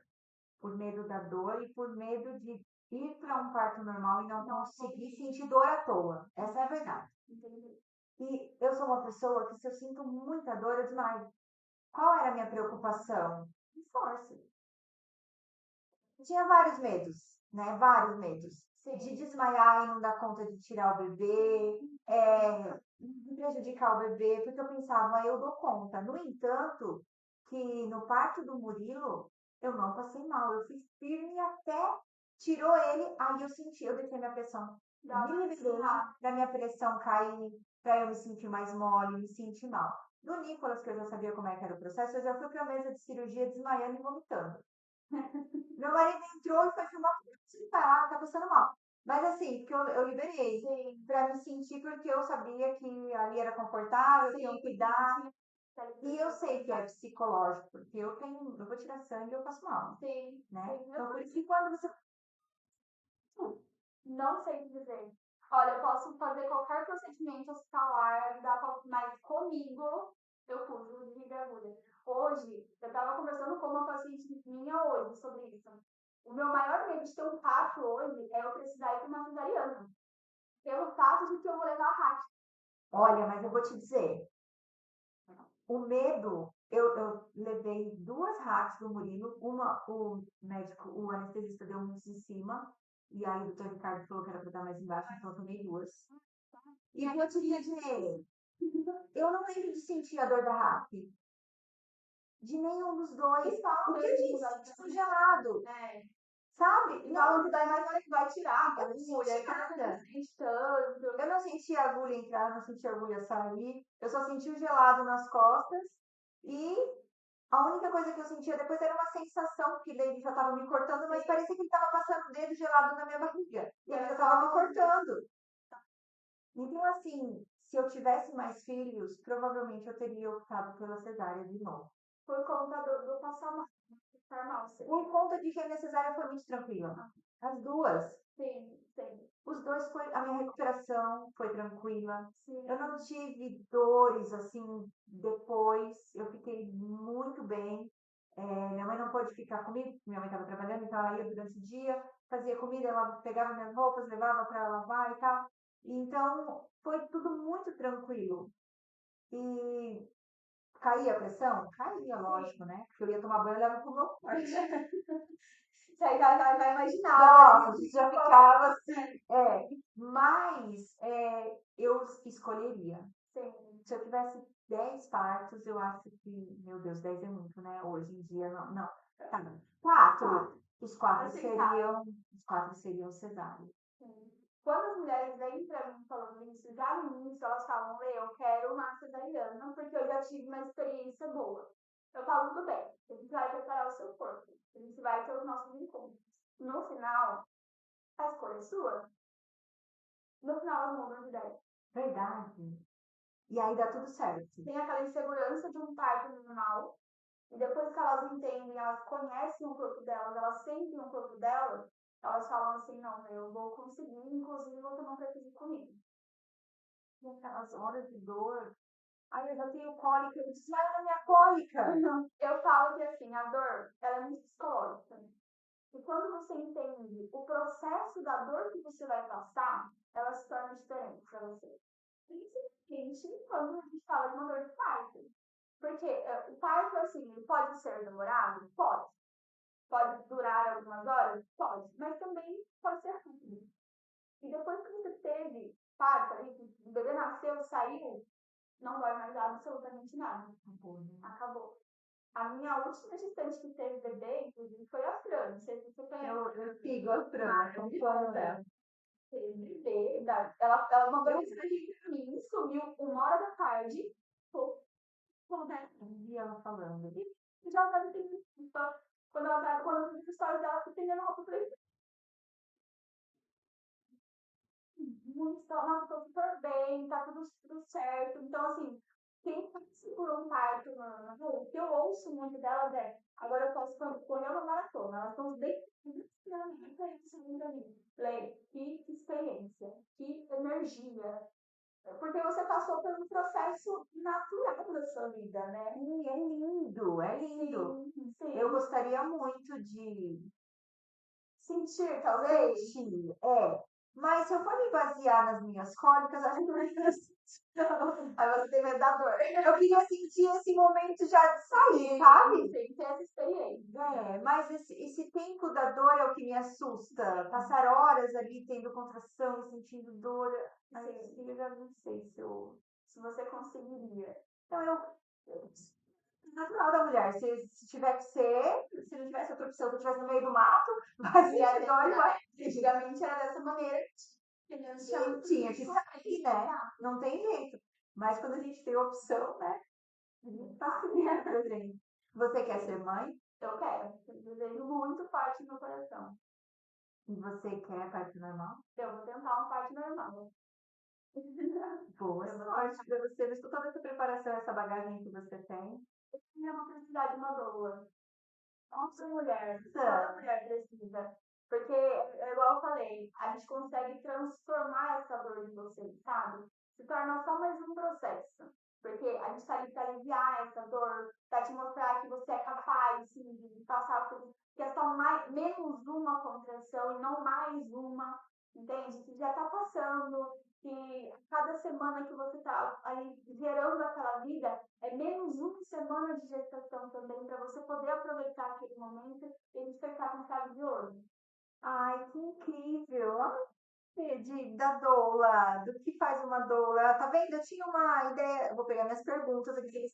por medo da dor e por medo de ir para um parto normal e não Não conseguir entendi. sentir dor à toa. Essa é a verdade. Entendi. E eu sou uma pessoa que se eu sinto muita dor, eu desmaio. Qual era a minha preocupação? Esforço. Tinha vários medos, né? Vários medos. Sim. De desmaiar e não dar conta de tirar o bebê, de prejudicar o bebê, porque eu pensava, eu dou conta. No entanto, que no parto do Murilo, eu não passei mal. Eu fui firme até tirou ele, aí eu senti, eu deixei minha pressão. Dá Me pra liberei ensinar. para minha pressão cair, para eu me sentir mais mole, me sentir mal. No Nicolas, que eu já sabia como é que era o processo, eu já fui para a mesa de cirurgia desmaiando e vomitando. Meu marido entrou e foi filmar, tá passando mal. Mas assim, porque eu liberei para me sentir, porque eu sabia que ali era confortável, que iam cuidar. E eu sei que é psicológico, porque eu vou tirar sangue e eu passo mal, Sim, né? sim. Então, por isso que quando você. Não sei dizer. Olha, eu posso fazer qualquer procedimento hospitalar, mas comigo eu fujo de agulha. Hoje, eu estava conversando com uma paciente minha hoje sobre isso. O meu maior medo de ter um parto hoje é eu precisar ir para uma cesariana. Pelo fato de que eu vou levar rato. Olha, mas eu vou te dizer, o medo, eu levei 2 rats do Murilo, o anestesista deu um em cima, e aí o doutor Ricardo falou que era para dar mais embaixo, então eu tomei 2. E vou te dizer, eu não lembro de sentir a dor da RAP. De nenhum dos dois. O que eu disse? Congelado. Sabe? Falam que dói mais na hora que vai tirar a Eu não agulha, senti que não nada. sente tanto. Eu não senti a agulha entrar, não senti a agulha sair. Eu só senti o gelado nas costas. E a única coisa que eu sentia depois era uma sensação, que ele já estava me cortando, mas parecia que ele estava passando o dedo gelado na minha barriga. E ele já estava me cortando. Então, assim, se eu tivesse mais filhos, provavelmente eu teria optado pela cesárea de novo. Por conta do passar mal. Por conta de que a minha cesárea foi muito tranquila. As duas. Sim, sim. Os dois foi. A minha recuperação foi tranquila. Sim. Eu não tive dores assim depois. Eu fiquei muito bem. Minha mãe não pôde ficar comigo, minha mãe estava trabalhando, então ela ia durante o dia, fazia comida, ela pegava minhas roupas, levava para lavar e tal. Então, foi tudo muito tranquilo. E caía a pressão? Caía, lógico, né? Porque eu ia tomar banho e olhava pro meu quarto. Você já imaginava. Nossa, já ficava assim. Mas eu escolheria. Sim. Se eu tivesse 10 partos, eu acho que, meu Deus, 10 é muito, né? Hoje em dia, não. Não. Tá. 4. Os 4 seriam cesáreas. Sim. Quando as mulheres vêm para mim falando isso, já no início elas falam, eu quero uma cesariana, porque eu já tive uma experiência boa. Eu falo, tudo bem, a gente vai preparar o seu corpo, a gente vai ter os nossos encontros. No final, a escolha é sua. No final, elas mudam de ideia. Verdade. E aí dá tudo certo. Tem aquela insegurança de um parto normal, e depois que elas entendem, elas conhecem o corpo delas, elas sentem o corpo delas, elas falam assim, não, eu vou conseguir, inclusive você não precisa ir comigo. E aquelas horas de dor. Ai, eu já tenho cólica, eu desmaio na minha cólica. Eu falo que assim, a dor, ela é muito psicológica. E quando você entende o processo da dor que você vai passar, ela se torna diferente para você. Principalmente quando a gente fala de uma dor de parto. Porque o parto, assim, pode ser demorado? Pode. Pode durar algumas horas? Pode. Mas também pode ser rápido. E depois que você teve parto, aí, o bebê nasceu, saiu, não dói mais absolutamente nada. Acabou, né? Acabou. A minha última gestante que teve bebê, inclusive, foi a Fran. Não sei se você conhece. Eu sigo a Fran, acompanho ela. Teve bebê. Ela mandou mensagem pra mim, sumiu 1 hora da tarde. Pô, Eu vi ela falando. e já tava entendendo. Quando eu vi as histórias dela, eu entendendo roupa, eu falei, muito, nossa, tô super bem, tá tudo certo. Então, assim, quem segurou um parto na rua, o que eu ouço muito delas é, agora eu posso correr uma maratona. Elas estão bem isso pra mim. Lê, que experiência, que energia. Porque você passou por um processo natural da sua vida, né? Sim, é lindo, é lindo. Sim. Eu gostaria muito de Sentir, talvez. sentir, mas se eu for me basear nas minhas cólicas, acho que não ia sentir. Aí você tem medo da dor. Eu queria sentir esse momento já de sair, sabe? Tem que ter essa experiência. Mas esse tempo da dor é o que me assusta. Passar horas ali tendo contração e sentindo dor. Aí eu já não sei se você conseguiria. Então, natural da mulher. Se tiver que ser, se não tivesse outra opção, se eu estivesse no meio do mato, vai ser dor e vai. Antigamente era dessa maneira. Tinha que sair, né? Não tem jeito. Mas quando a gente tem opção, né? Paciência, gente. Você quer ser mãe? Eu quero, eu desejo muito forte no meu coração. E você quer parto normal? Eu vou tentar um parto normal. Boa Eu vou sorte tentar. para você, visto toda essa preparação, essa bagagem que você tem. Eu vou precisar de uma doula. Nossa, mulher, toda Nossa, mulher precisa. Porque, é igual eu falei, a gente consegue transformar essa dor de vocês, sabe? Se torna só mais um processo. Porque a gente está ali para aliviar essa dor, para te mostrar que você é capaz, sim, de passar por isso. Que é só mais, menos uma contração e não mais uma, entende? Que já está passando, que cada semana que você está aí gerando aquela vida, é menos uma semana de gestação também, para você poder aproveitar aquele momento e despertar com chave de ouro. ai, que incrível! Da doula, do que faz uma doula? Tá vendo? Eu tinha uma ideia. Eu vou pegar minhas perguntas aqui.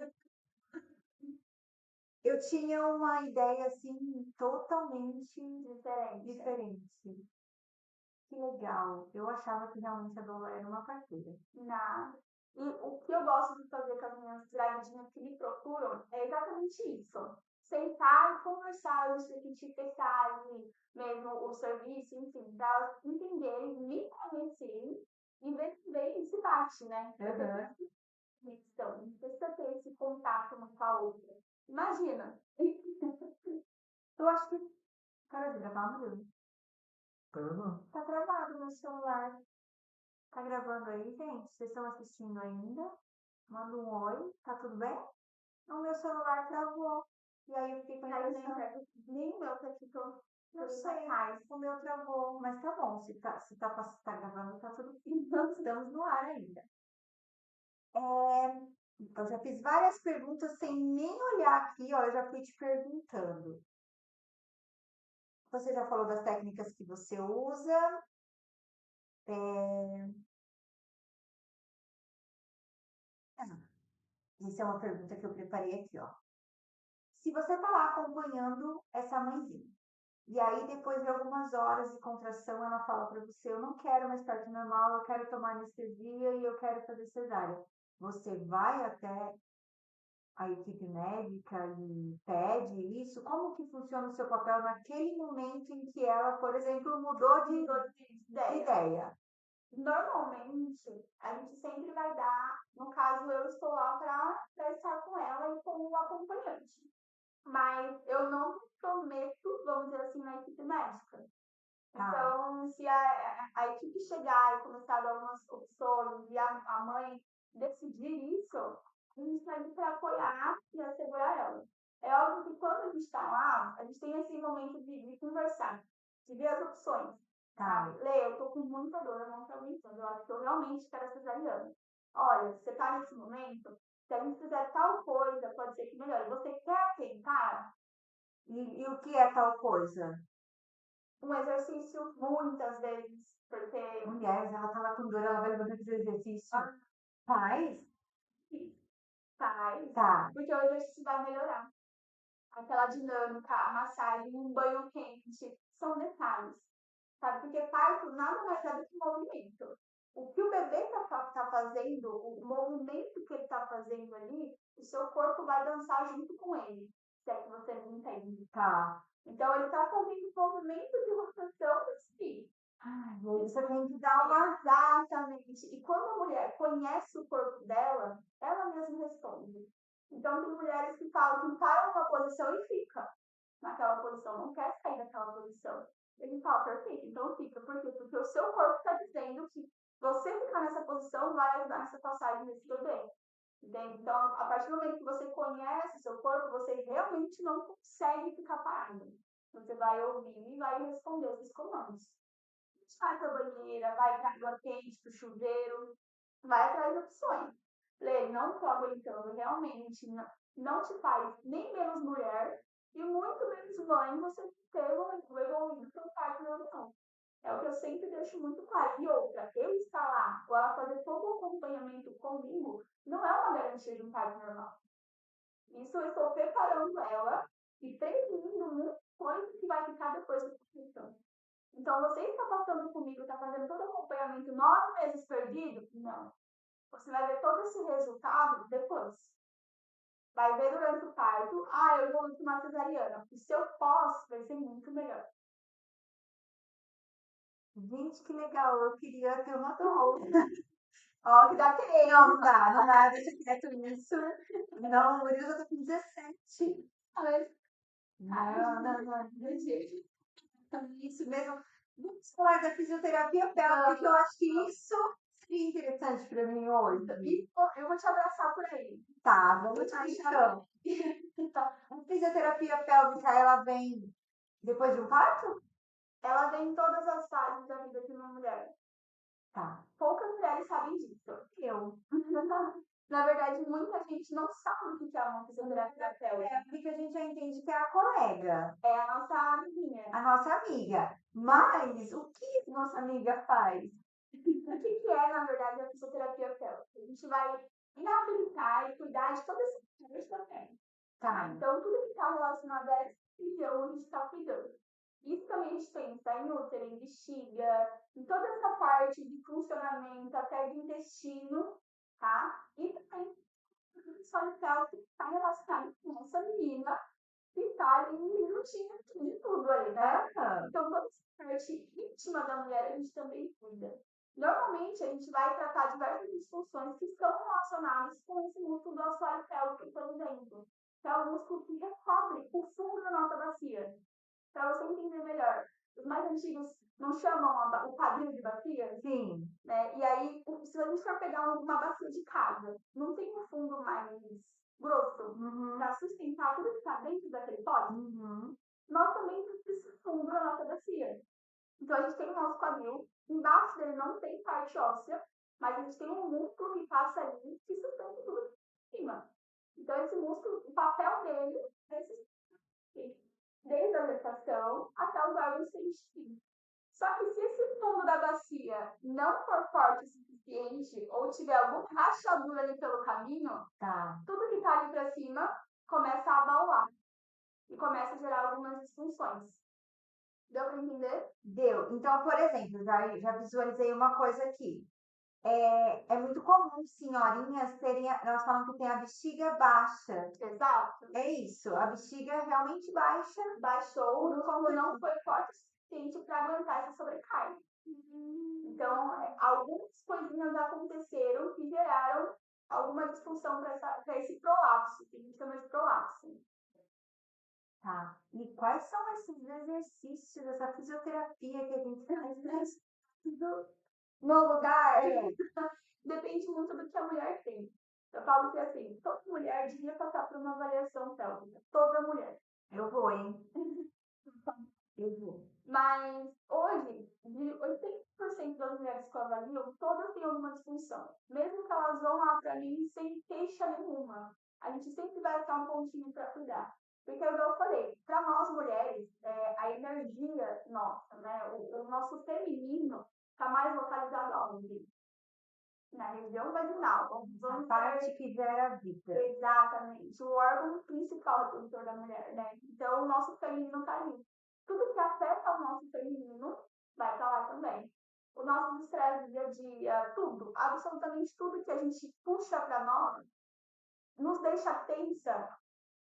Eu tinha uma ideia assim totalmente Diferente. diferente. Que legal. Eu achava que realmente a doula era uma parteira. Nada. E o que eu gosto de fazer com as minhas gravidinhas que me procuram é exatamente isso. Sentar e conversar antes da gente fechar ali mesmo o serviço, enfim, para elas entenderem, me conhecerem e ver também esse bate, né? Porque Aham. então, não precisa ter esse contato uma com a outra. Imagina. Eu acho que. Cara, de gravar, meu. Tá travado no celular. Tá gravando aí, gente? Vocês estão assistindo ainda? Manda um oi, tá tudo bem? O meu celular travou. E aí eu fiquei com a Aí nem, impressão. nem o meu que ficou Não por sei, trás. o meu travou. Mas tá bom, se tá gravando, tá tudo bem. Estamos no ar ainda. Então, já fiz várias perguntas sem nem olhar aqui, ó. Eu já fui te perguntando. Você já falou das técnicas que você usa. É, Essa é uma pergunta que eu preparei aqui, ó. Se você tá lá acompanhando essa mãezinha, e aí depois de algumas horas de contração, ela fala para você, eu não quero mais parto normal, eu quero tomar anestesia e eu quero fazer cesárea. Você vai até a equipe médica e pede isso? Como que funciona o seu papel naquele momento em que ela, por exemplo, mudou Mudou de de ideia. ideia? Normalmente, a gente sempre vai dar, no caso, eu estou lá para estar com ela e como acompanhante. Mas eu não prometo, vamos dizer assim, na equipe médica. Tá, Então, se a equipe chegar e começar a dar algumas opções e a mãe decidir isso, a gente está ali para apoiar e assegurar ela. É óbvio que quando a gente está lá, a gente tem esse momento de conversar, de ver as opções, tá. sabe? Lê, eu tô com muita dor, eu não tô aguentando, eu acho que eu realmente quero cesariana. Olha, você tá nesse momento, se a gente fizer tal coisa, pode ser que melhore. Você quer tentar E o que é tal coisa? um exercício muitas vezes, porque Mulheres, ela tá lá com dor, ela vai levantar fazer exercício. ah, Faz? faz, Tá, porque o exercício vai melhorar. Aquela dinâmica, a massagem, um banho quente, são detalhes, sabe? Porque parto nada mais é do que movimento. O que o bebê tá fazendo, o movimento que ele está fazendo ali, o seu corpo vai dançar junto com ele, se é que você não entende. tá. Então, ele está fazendo movimento de rotação do si. Ai, e aí você tem que dar uma. Exatamente. E quando a mulher conhece o corpo dela, ela mesma responde. Então, tem mulheres que falam que para uma posição e fica naquela posição, não quer sair daquela posição. Ele fala, perfeito, então fica. Por quê? Porque o seu corpo está dizendo que você ficar nessa posição vai ajudar nessa passagem desse bebê. Entende? Então, a partir do momento que você conhece seu corpo, você realmente não consegue ficar parado. Você vai ouvir e vai responder esses comandos. Vai para a banheira, vai para água quente, para o chuveiro, vai atrás de opções. Lê, não estou aguentando, realmente, não te faz nem menos mulher e muito menos mãe você ter evoluído para um parto normal. É o que eu sempre deixo muito claro. E outra, eu estar lá, ou ela fazer todo o acompanhamento comigo, não é uma garantia de um parto normal. Isso eu estou preparando ela e prevenindo muita coisa que vai ficar depois da concepção. Então, você está passando comigo, está fazendo todo o acompanhamento 9 meses perdido? Não. Você vai ver todo esse resultado depois. Vai ver durante o parto, eu vou para uma cesariana. O seu pós vai ser muito melhor. Gente, que legal, eu queria ter uma dor. Ó, que dá três. Não dá, deixa quieto isso. Não, eu já tô com 17. Mas, Não. Isso mesmo. Vamos falar da fisioterapia pélvica, que eu acho que isso seria interessante para mim hoje. e eu vou te abraçar por aí. Tá, vamos lá então. Então, A fisioterapia pélvica, ela vem depois de um parto? ela vem em todas as fases da vida de uma mulher. Tá. Poucas mulheres sabem disso. Eu. Na verdade, muita gente não sabe o que é uma fisioterapia pélvica. Porque a gente já entende que é a colega, É a nossa amiguinha. a nossa amiga. Mas o que nossa amiga faz? O que é, na verdade, a fisioterapia pélvica? A gente vai reabilitar e cuidar de toda essa parte também. Tá. Então, tudo que está relacionado a essa região, a gente está cuidando. Isso também a gente pensa em útero, em bexiga, em toda essa parte de funcionamento, até de intestino, tá? E também o solo pélvico está relacionado com essa menina que está ali juntinho de tudo ali, né? Então, toda essa parte íntima da mulher a gente também cuida. Normalmente, a gente vai tratar diversas disfunções que estão relacionadas com esse músculo do assoalho pélvico, por exemplo, que é o músculo que recobre o fundo da nossa bacia. Para você entender melhor, os mais antigos não chamam o quadril de bacia? Sim. Né? E aí, se a gente for pegar uma bacia de casa, não tem um fundo mais grosso para sustentar tudo que está dentro daquele pote? Nós também temos esse fundo na nossa bacia. Então, a gente tem o nosso quadril, embaixo dele não tem parte óssea, mas a gente tem um músculo que passa ali que sustenta tudo em cima. Então, esse músculo, o papel dele é esse, desde a gestação até os órgãos sensíveis. Só que se esse fundo da bacia não for forte o suficiente ou tiver alguma rachadura ali pelo caminho, tudo que está ali para cima começa a abaular e começa a gerar algumas disfunções. Deu para entender? Deu. Então, por exemplo, já visualizei uma coisa aqui. É muito comum senhorinhas terem, elas falam que tem a bexiga baixa. Exato. É isso, a bexiga realmente baixa. Baixou, o músculo não foi forte o suficiente para aguentar essa sobrecarga. Então, algumas coisinhas aconteceram que geraram alguma disfunção para esse prolapso, que a gente chama de prolapso. Tá. E quais são esses exercícios, essa fisioterapia que a gente faz no lugar? Depende muito do que a mulher tem. Eu falo que assim, toda mulher devia passar por uma avaliação pélvica. Toda mulher. Eu vou, hein? Eu vou. Mas hoje, de 80% das mulheres que eu avalio, todas têm alguma disfunção. Mesmo que elas vão lá para mim sem queixa nenhuma. A gente sempre vai estar um pontinho para cuidar. Porque eu falei, para nós mulheres, a energia nossa, né? O nosso feminino está mais localizado aonde? Na região vaginal. A parte que gera vida. Exatamente. O órgão principal reprodutor da mulher, né? Então, o nosso feminino está ali. Tudo que afeta o nosso feminino vai para lá também. O nosso estresse do dia a dia, tudo, absolutamente tudo que a gente puxa para nós, nos deixa tensa,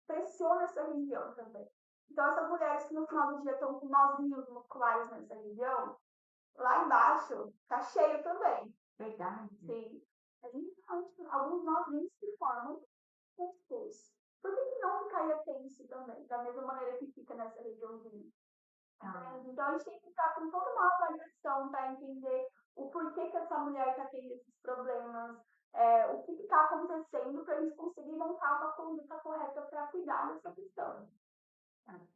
pressiona essa região também. Então, essas mulheres que no final do dia estão com nozinhos musculares nessa região, lá embaixo tá cheio também. Verdade. Sim. A gente, alguns nozinhos se formam com os pulsos. Por que não ficaria tenso também? Da mesma maneira que fica nessa regiãozinha. Então, a gente tem que estar com toda uma avaliação para entender o porquê que essa mulher está tendo esses problemas, o que está acontecendo para a gente conseguir montar uma conduta correta para cuidar dessa questão.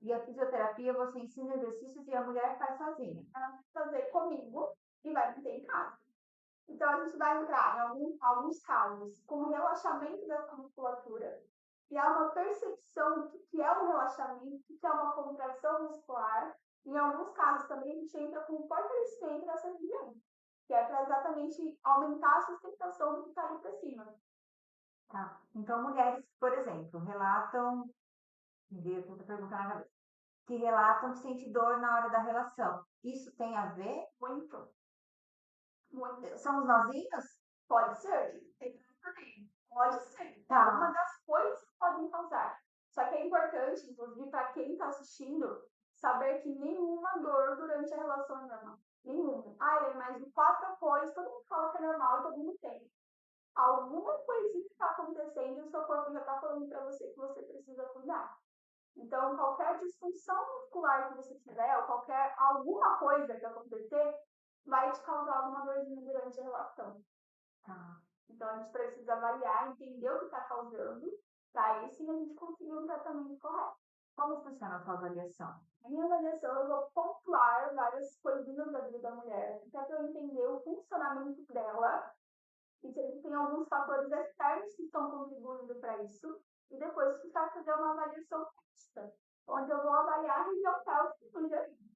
E a fisioterapia você ensina exercícios e a mulher faz sozinha. Ela vai fazer comigo e vai manter em casa. Então, a gente vai entrar em alguns casos com o relaxamento dessa musculatura. E há uma percepção do que é um relaxamento, do que é uma contração muscular. Em alguns casos também a gente entra com o fortalecimento dessa região, que é para exatamente aumentar a sustentação do que está ali para cima. Tá. Então, mulheres, por exemplo, relatam, me veio tanta pergunta na cabeça, que relatam que sente dor na hora da relação. Isso tem a ver? Muito. Muito. São os nozinhos? Pode ser. Pode ser. Tá. Uma das coisas que podem causar. Só que é importante, inclusive, para quem está assistindo, saber que nenhuma dor durante a relação é normal. Nenhuma. É mais de 4 apoios, todo mundo fala que é normal, todo mundo tem. Alguma coisinha está acontecendo e o seu corpo já está falando para você que você precisa cuidar. Então, qualquer disfunção muscular que você tiver, ou alguma coisa que acontecer, vai te causar alguma dorzinha durante a relação. Então, a gente precisa avaliar, entender o que está causando, para aí sim a gente conseguir um tratamento correto. Como funciona a sua avaliação? Na minha avaliação, eu vou pontuar várias coisinhas da vida da mulher, para eu entender o funcionamento dela, e se tem alguns fatores externos que estão contribuindo para isso, e depois tentar fazer uma avaliação mista, onde eu vou avaliar a região pélvica do jardim.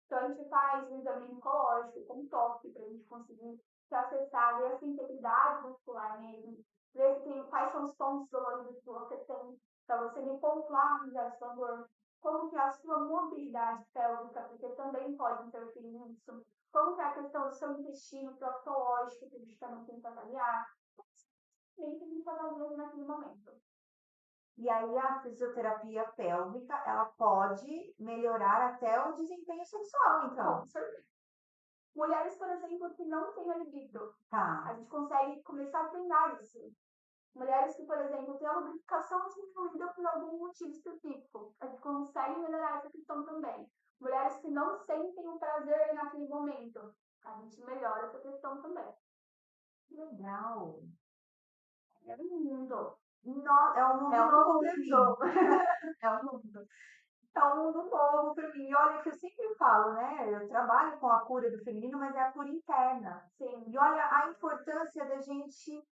Então, a gente faz um exame oncológico com toque, para a gente conseguir se acessar, ver essa integridade muscular mesmo, ver quais são os pontos doloridos que você tem, para você me pontuar onde é a sua dor, como que é a sua mobilidade pélvica, porque também pode interferir nisso, como que é a questão do seu intestino proctológico, que a gente também tem que avaliar, tem que a gente avalia naquele momento. E aí a fisioterapia pélvica, ela pode melhorar até o desempenho sexual, então. Com certeza. Mulheres, por exemplo, que não têm a libido, a gente consegue começar a treinar isso. Mulheres que, por exemplo, têm a lubrificação diminuída por algum motivo específico, a gente consegue melhorar essa questão também. Mulheres que não sentem o prazer naquele momento, a gente melhora essa questão também. Legal. É um mundo. É um mundo novo para mim. É um mundo novo para mim. Olha, que eu sempre falo, né? Eu trabalho com a cura do feminino, mas é a cura interna. Sim. E olha a importância da gente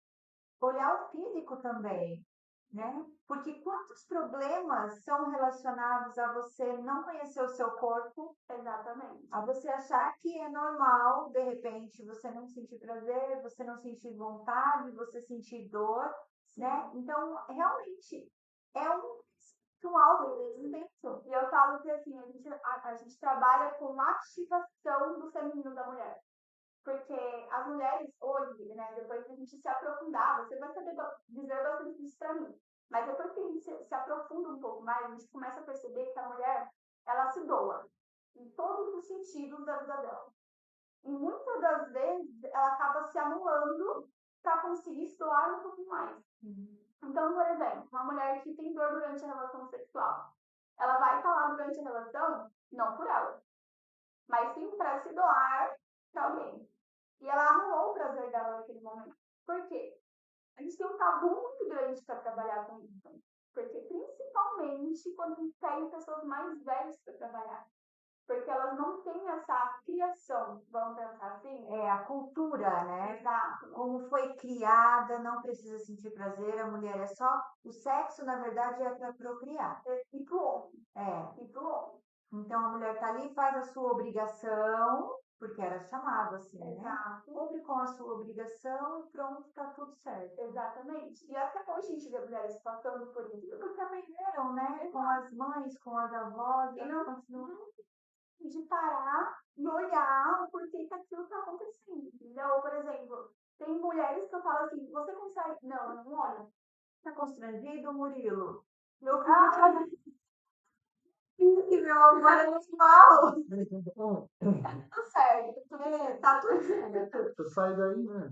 olhar o físico também, né? Porque quantos problemas são relacionados a você não conhecer o seu corpo? Exatamente. A você achar que é normal, de repente, você não sentir prazer, você não sentir vontade, você sentir dor, né? Então, realmente, é um autoconhecimento. E eu falo que assim, a gente trabalha com ativação do feminino da mulher. Porque as mulheres hoje, né, depois de a gente se aprofundar, você vai saber dizer bastante isso para mim. Mas depois que a gente se aprofunda um pouco mais, a gente começa a perceber que a mulher, ela se doa em todos os sentidos da vida dela. E muitas das vezes, ela acaba se anulando para conseguir se doar um pouco mais. Então, por exemplo, uma mulher que tem dor durante a relação sexual, ela vai estar lá durante a relação, não por ela, mas sim para se doar para alguém. E ela anulou o prazer dela naquele momento. Por quê? A gente tem um tabu muito grande para trabalhar com isso. Porque principalmente quando a gente pega pessoas mais velhas para trabalhar. Porque elas não têm essa criação, vamos pensar assim. É a cultura, né? Exato. Como foi criada, não precisa sentir prazer, a mulher é só. O sexo, na verdade, é para procriar. E pro homem. É. E pro homem. Então a mulher tá ali, faz a sua obrigação, porque era chamado assim, Exato. né? Cumpre com a sua obrigação e pronto, tá tudo certo. Exatamente. E até hoje a gente vê mulheres passando por isso. Porque aprenderam, né? Com as mães, com as avós, e não continuam. De parar e olhar o porquê que aquilo está acontecendo. Entendeu? Por exemplo, tem mulheres que eu falo assim, você consegue. Não, eu não olho. Tá constrangido, Murilo? Meu meu amor é normal. Tá certo. Tá tudo certo. Tu sai daí, né?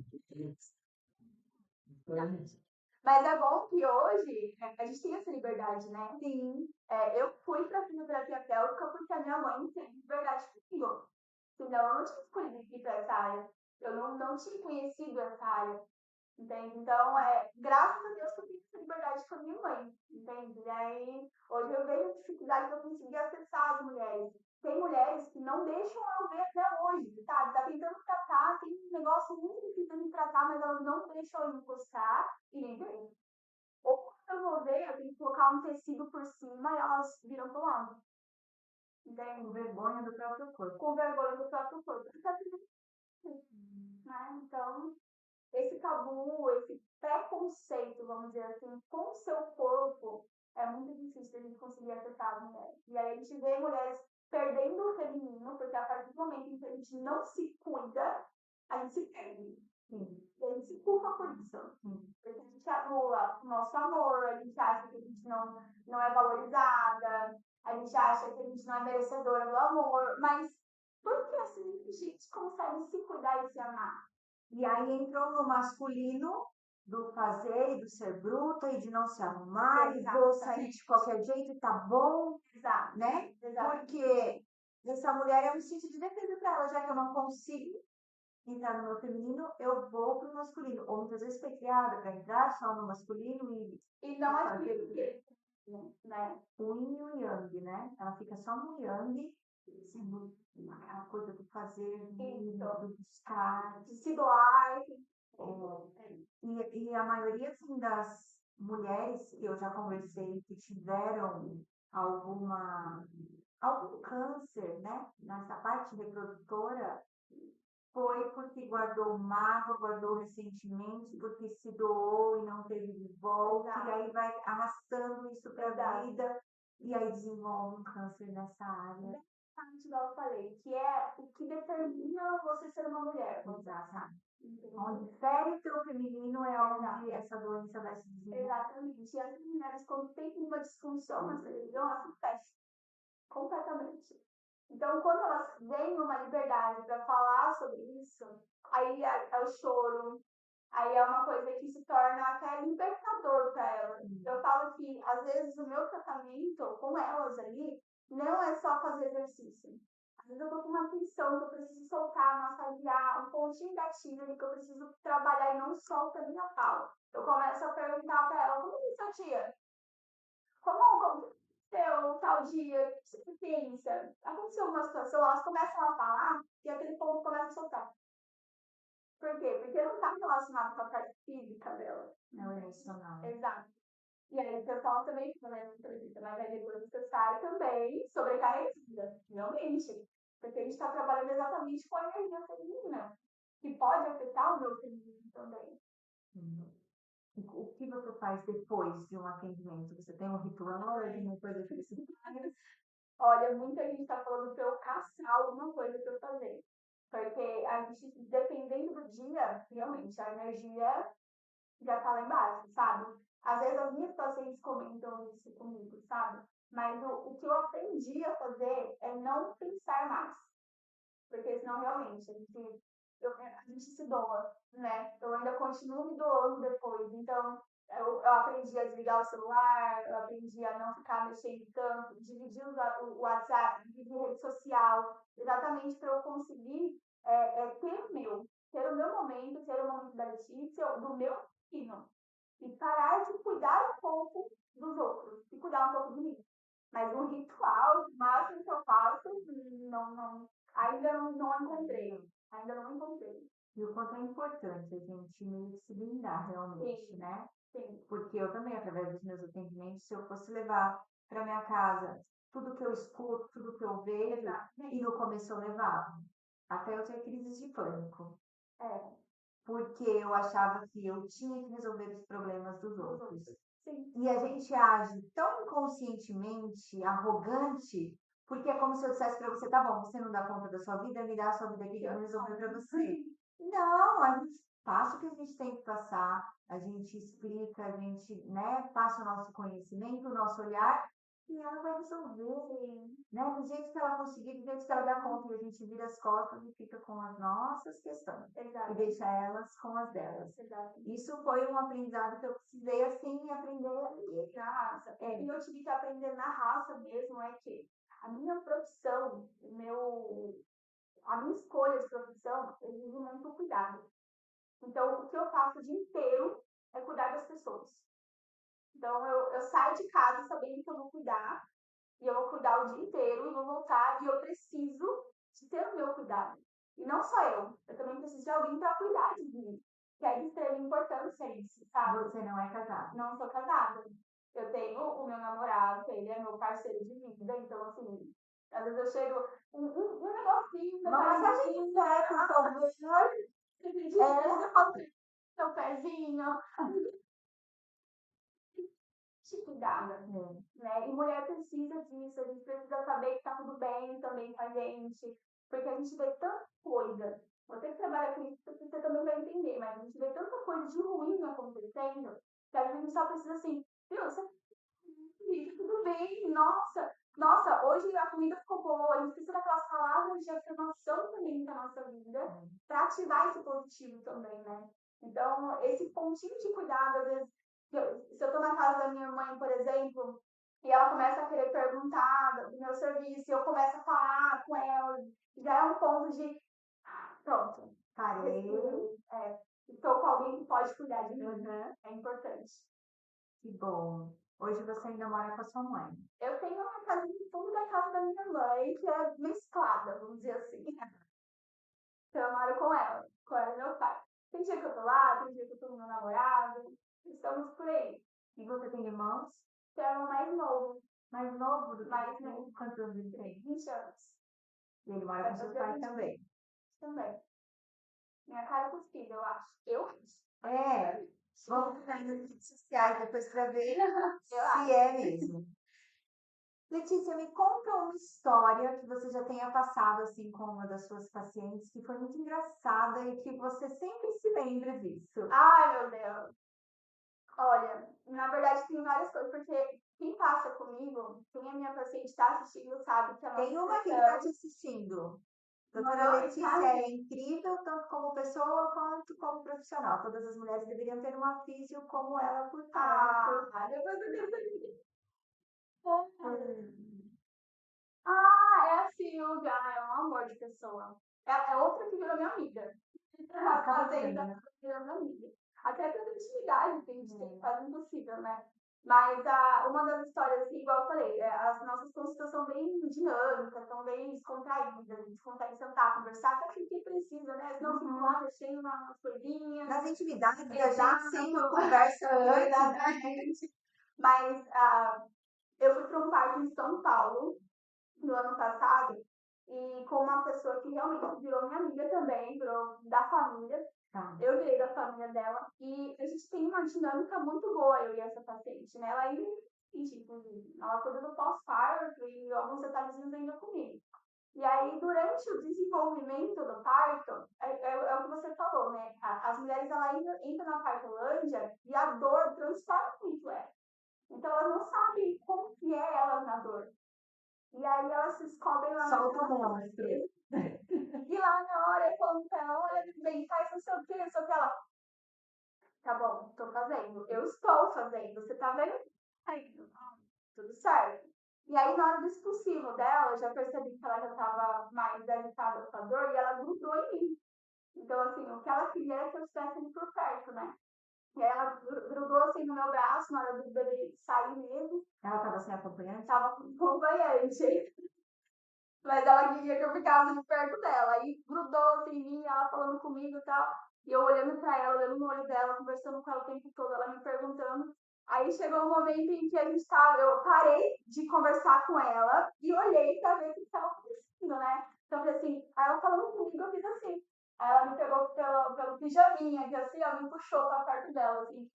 Mas é bom que hoje a gente tem essa liberdade, né? Sim. Eu fui pra fisioterapia pélvica porque a minha mãe teve liberdade comigo. Senão eu não tinha escolhido ir para essa área. Eu não tinha conhecido essa área. Entende? Então, graças a Deus que eu tive essa liberdade com a minha mãe. Entende? E aí, hoje eu vejo a dificuldade de eu conseguir acessar as mulheres. Tem mulheres que não deixam eu ver até hoje, sabe? Tá tentando tratar, tem um negócio muito difícil de tratar, mas elas não deixam eu encostar e nem ver. Ou quando eu vou ver, eu tenho que colocar um tecido por cima e elas viram pro lado. Entende? Com vergonha do próprio corpo. Com vergonha do próprio corpo. Né? Então, esse tabu, esse preconceito, vamos dizer assim, com o seu corpo, é muito difícil a gente conseguir acessar as mulheres. E aí a gente vê mulheres perdendo o feminino, porque a partir do momento em que a gente não se cuida, a gente se perde. Sim. E a gente se culpa por isso. Sim. Porque a gente anula o nosso amor, a gente acha que a gente não é valorizada, a gente acha que a gente não é merecedora do amor, mas por que assim a gente consegue se cuidar e se amar? E aí entrou no masculino do fazer e do ser bruta e de não se arrumar e vou sair de qualquer jeito e tá bom, Exato, né? exato. Porque essa mulher é um instinto de defesa para ela, já que eu não consigo entrar no meu feminino, eu vou pro masculino. Ou muitas vezes foi criada para entrar só no masculino E não é fazer porque, né? o yin e o yang, né? Ela fica só no yang, sendo aquela coisa do fazer, do buscar, De se doar, e a maioria assim, das mulheres que eu já conversei que tiveram algum câncer, né, nessa parte reprodutora, foi porque guardou mágoa, guardou ressentimento, porque se doou e não teve de volta, Exato. e aí vai arrastando isso para a Exato. vida, e aí desenvolve um câncer nessa área. Exatamente igual eu falei, que é o que determina você ser uma mulher. Exatamente. Entendeu? Onde fere o teu feminino é onde essa doença vai se desenvolver. Exatamente. E as mulheres, quando tem uma disfunção na televisão, elas se fecham completamente. Então, quando elas têm uma liberdade para falar sobre isso, aí é o choro, aí é uma coisa que se torna até libertador para elas. Eu falo que, às vezes, o meu tratamento com elas ali não é só fazer exercício. Às vezes eu tô com uma tensão que eu preciso soltar, massagear, um pontinho gatilho ali que eu preciso trabalhar e não solta nem a pau. Eu começo a perguntar para ela, como que seu dia? Como aconteceu tal dia? O que você pensa? Aconteceu uma situação, elas começam a falar e aquele ponto começa a soltar. Por quê? Porque não está relacionado com a parte física dela. É o emocional. Exato. E aí o pessoal também fica na entrevista, mas aí depois você sai também sobrecarregada, realmente. Porque a gente está trabalhando exatamente com a energia feminina, que pode afetar o meu feminino também. O que você faz depois de um atendimento? Você tem um ritual, alguma coisa que você faz? Olha, muita gente está falando para eu caçar alguma coisa para eu fazer. Porque a gente, dependendo do dia, realmente, a energia já tá lá embaixo, sabe? Às vezes as minhas pacientes comentam isso comigo, sabe? Mas o que eu aprendi a fazer é não pensar mais. Porque senão realmente a gente se doa, né? Eu ainda continuo me doando depois. Então, eu aprendi a desligar o celular, eu aprendi a não ficar mexendo tanto, dividir o WhatsApp, dividir rede social, exatamente para eu conseguir ter o meu momento, ter o momento da Letícia, do meu destino. E parar de cuidar um pouco dos outros e cuidar um pouco de mim. Mas um ritual, o máximo que eu faço, ainda não encontrei. Ainda não encontrei. E o quanto é importante a gente meio que se blindar realmente, Sim, né? sim. Porque eu também, através dos meus atendimentos, se eu fosse levar para minha casa tudo que eu escuto, tudo que eu vejo, e no começo eu levava, até eu ter crises de pânico. É. Porque eu achava que eu tinha que resolver os problemas dos outros. Sim. E a gente age tão inconscientemente, arrogante, porque é como se eu dissesse para você, tá bom, você não dá conta da sua vida, me dá a sua vida aqui que eu vou resolver para você. Não, a gente passa o que a gente tem que passar, a gente explica, a gente, né, passa o nosso conhecimento, o nosso olhar, e ela vai resolver, né, do jeito que ela conseguir, do jeito que ela dá conta, e a gente vira as costas e fica com as nossas questões. Exato. E deixa elas com as delas. Exato. Isso foi um aprendizado que eu precisei, assim, aprender na raça. E eu tive que aprender na raça mesmo, é que a minha profissão, a minha escolha de profissão exige muito cuidado. Então, o que eu faço o dia inteiro é cuidar das pessoas. Então, eu saio de casa sabendo que eu vou cuidar, e eu vou cuidar o dia inteiro, e vou voltar, e eu preciso de ter o meu cuidado. E não só eu também preciso de alguém para cuidar de mim. Que é de extrema importância isso, sabe? Você não é casada? Não sou casada. Eu tenho o meu namorado, que ele é meu parceiro de vida, então assim, às vezes eu chego, um negocinho, Uma massagem de pé, por favor. Seu pezinho. Cuidada, né? E mulher precisa disso, a gente precisa saber que tá tudo bem também com a gente, porque a gente vê tanta coisa você que trabalha com isso, você também vai entender, mas a gente vê tanta coisa de ruim acontecendo, que a gente só precisa assim, viu, você tudo bem, nossa, hoje a comida ficou boa, a gente precisa daquelas palavras de afirmação também na nossa vida, para ativar esse positivo também, né? Então, esse pontinho de cuidado, às vezes, se eu tô na casa da minha mãe, por exemplo, e ela começa a querer perguntar do meu serviço, e eu começo a falar com ela, já é um ponto de, pronto, Parei. estou com alguém que pode cuidar de mim, é importante. Que bom. Hoje você ainda mora com a sua mãe. Eu tenho uma casa no fundo da casa da minha mãe, que é mesclada, vamos dizer assim. Então eu moro com ela e meu pai. Tem dia que eu tô lá, tem dia que eu tô com meu namorado, estamos por aí. E você tem irmãos? Tenho um mais novo. Mais novo do que Mais você? novo. Quantos anos ele tem? 20 anos. E ele mora com seu pai também. Também. Minha cara cuspida, eu acho. Eu acho. É. Vamos ficar nas redes sociais depois para ver se acho. é mesmo. Letícia, me conta uma história que você já tenha passado assim com uma das suas pacientes que foi muito engraçada e que você sempre se lembra disso. Ai, meu Deus. Olha, na verdade tem várias coisas, porque quem passa comigo, quem é minha paciente está assistindo, sabe que a nossa Tem uma que sessão- está te assistindo. Doutora Mandou Letícia mensagem? é incrível, tanto como pessoa quanto como profissional. Todas as mulheres deveriam ter uma físio como ela por perto. Depois eu quero saber. Hum. É a Silvia, é um amor de pessoa. É outra que virou minha amiga. Acaba A Deida sendo, né? virou minha amiga. Até pela intimidade que a gente tem, Hum. quase impossível, né? Mas uma das histórias, assim, igual eu falei, as nossas consultas são bem dinâmicas, são bem descontraídas, a gente consegue sentar, conversar, até porque precisa, né? Senão fica lá mexendo nas coisinhas. Nas intimidades da Exato. gente sempre conversa antes. Exatamente. Mas eu fui para um parque em São Paulo no ano passado e com uma pessoa que realmente virou minha amiga também, virou da família. Tá. Eu virei da família dela e a gente tem uma dinâmica muito boa, eu e essa paciente, né? Ela ainda, inclusive, ela cuida do pós-parto e alguns detalhezinhos ainda comigo. E aí, durante o desenvolvimento do parto, é o que você falou, né? As mulheres, ela entram na partolândia e a dor transforma muito ela. Então, elas não sabem como que é elas na dor. E aí, elas se descobrem lá Solta o monstro. E lá na hora, eu falo pra ela, olha, bem, faz não sei o quê, só que ela, tá bom, tô fazendo. Eu estou fazendo. Você tá vendo? Aí, tudo certo. E aí, na hora do expulsivo dela, eu já percebi que ela já tava mais agitada com a dor e ela grudou em mim. Então, assim, o que ela queria era que eu estivesse ali por perto, né? E aí ela grudou assim no meu braço na hora do bebê sair mesmo. Ela estava sem acompanhante? Tava com acompanhante. Mas ela queria que eu ficasse ali perto dela. Aí grudou assim em mim, ela falando comigo e tal. E eu olhando pra ela, olhando no olho dela, conversando com ela o tempo todo, ela me perguntando. Aí chegou um momento em que a gente tava, eu parei de conversar com ela e olhei pra ver o que estava acontecendo, né? Então eu falei assim, aí ela falando comigo, eu fiz assim. Aí ela me pegou pelo pijaminha, que assim, ela me puxou pra perto dela, assim.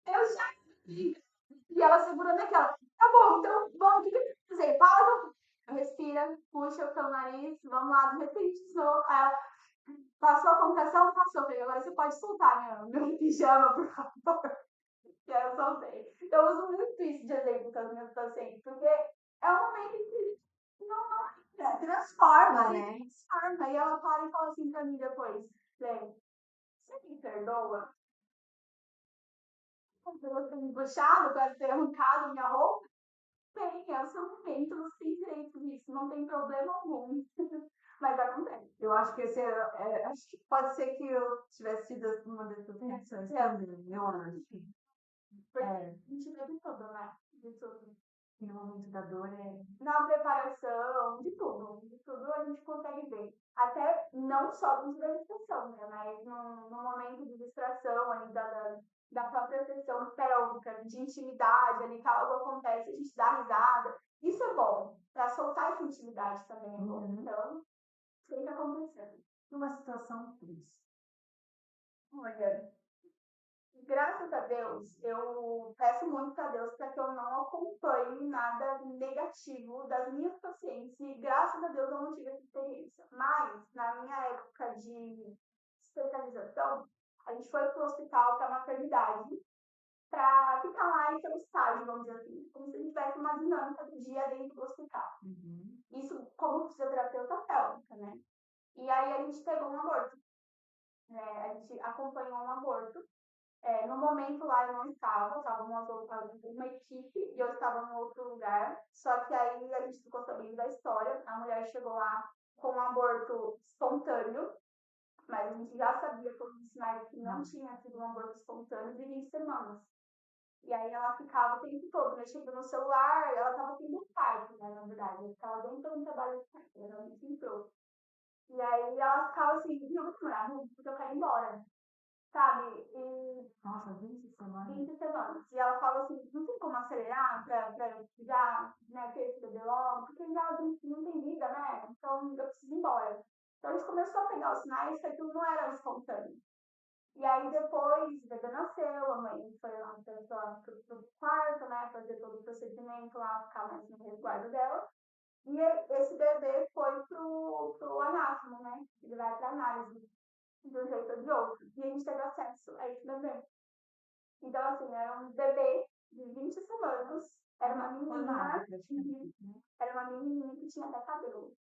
Eu já. E ela segurando aquela, tá bom, então vamos, o que eu fazer? Fala, respira, puxa pelo nariz, vamos lá, de repente, aí ela passou a contração, passou, falei, agora você pode soltar meu pijama, por favor. E aí eu soltei. Eu uso muito isso de exemplo com as minhas pacientes, porque é um momento que não Se transforma, né? transforma. E ela para e fala assim pra mim depois, Lê, você me perdoa? Pelo ter me puxado, por ter arrancado minha roupa? Tem, é o seu momento, você tem direito nisso, não tem problema algum. Mas acontece. Eu acho que acho que pode ser que eu tivesse tido uma dessas reações também, eu acho. Porque a gente vê de tudo, né? De tudo. E no momento da dor Na preparação, de tudo a gente consegue ver. Até não só dentro da gestação, né? Mas no momento de distração ali da própria sessão pélvica, de intimidade ali, que algo acontece, a gente dá risada. Isso é bom, para soltar essa intimidade também é bom. Então, tem que acontecer. numa situação triste. Olha, Graças a Deus, eu peço muito a Deus para que eu não acompanhe nada negativo das minhas pacientes e graças a Deus eu não tive essa experiência. Mas, na minha época de especialização, a gente foi para o hospital para maternidade para ficar lá e ter um estágio, vamos dizer assim, como se a gente tivesse uma dinâmica do dia dentro do hospital. Isso como fisioterapeuta pélvica, né? E aí a gente pegou um aborto, né? A gente acompanhou um aborto. No momento lá eu não estava uma equipe e eu estava em outro lugar. Só que aí a gente ficou sabendo da história. A mulher chegou lá com um aborto espontâneo, mas a gente já sabia por sinais que não tinha sido um aborto espontâneo de 20 semanas. E aí ela ficava o tempo todo mexendo no celular, ela estava tendo um parto, né, na verdade. Ela ficava dentro do trabalho de parto, ela não entrou. E aí ela ficava assim, não vou demorar muito, porque eu quero ir embora, sabe? E Nossa, 20 semanas. 20 semanas. E ela fala assim, não tem como acelerar pra já, né, ter esse bebê logo, porque já não tem vida, né? Então eu preciso ir embora. Então a gente começou a pegar os sinais que aquilo não era espontâneo. E aí depois o bebê nasceu, a mãe foi lá pro quarto, né, fazer todo o procedimento lá, ficar mais no resguardo dela. E esse bebê foi pro anátomo, né? Ele vai pra análise, de um jeito ou de outro. E a gente teve acesso a esse bebê. Então, assim, era um bebê de 20 semanas, era uma menina, era uma menininha que tinha até cabelo,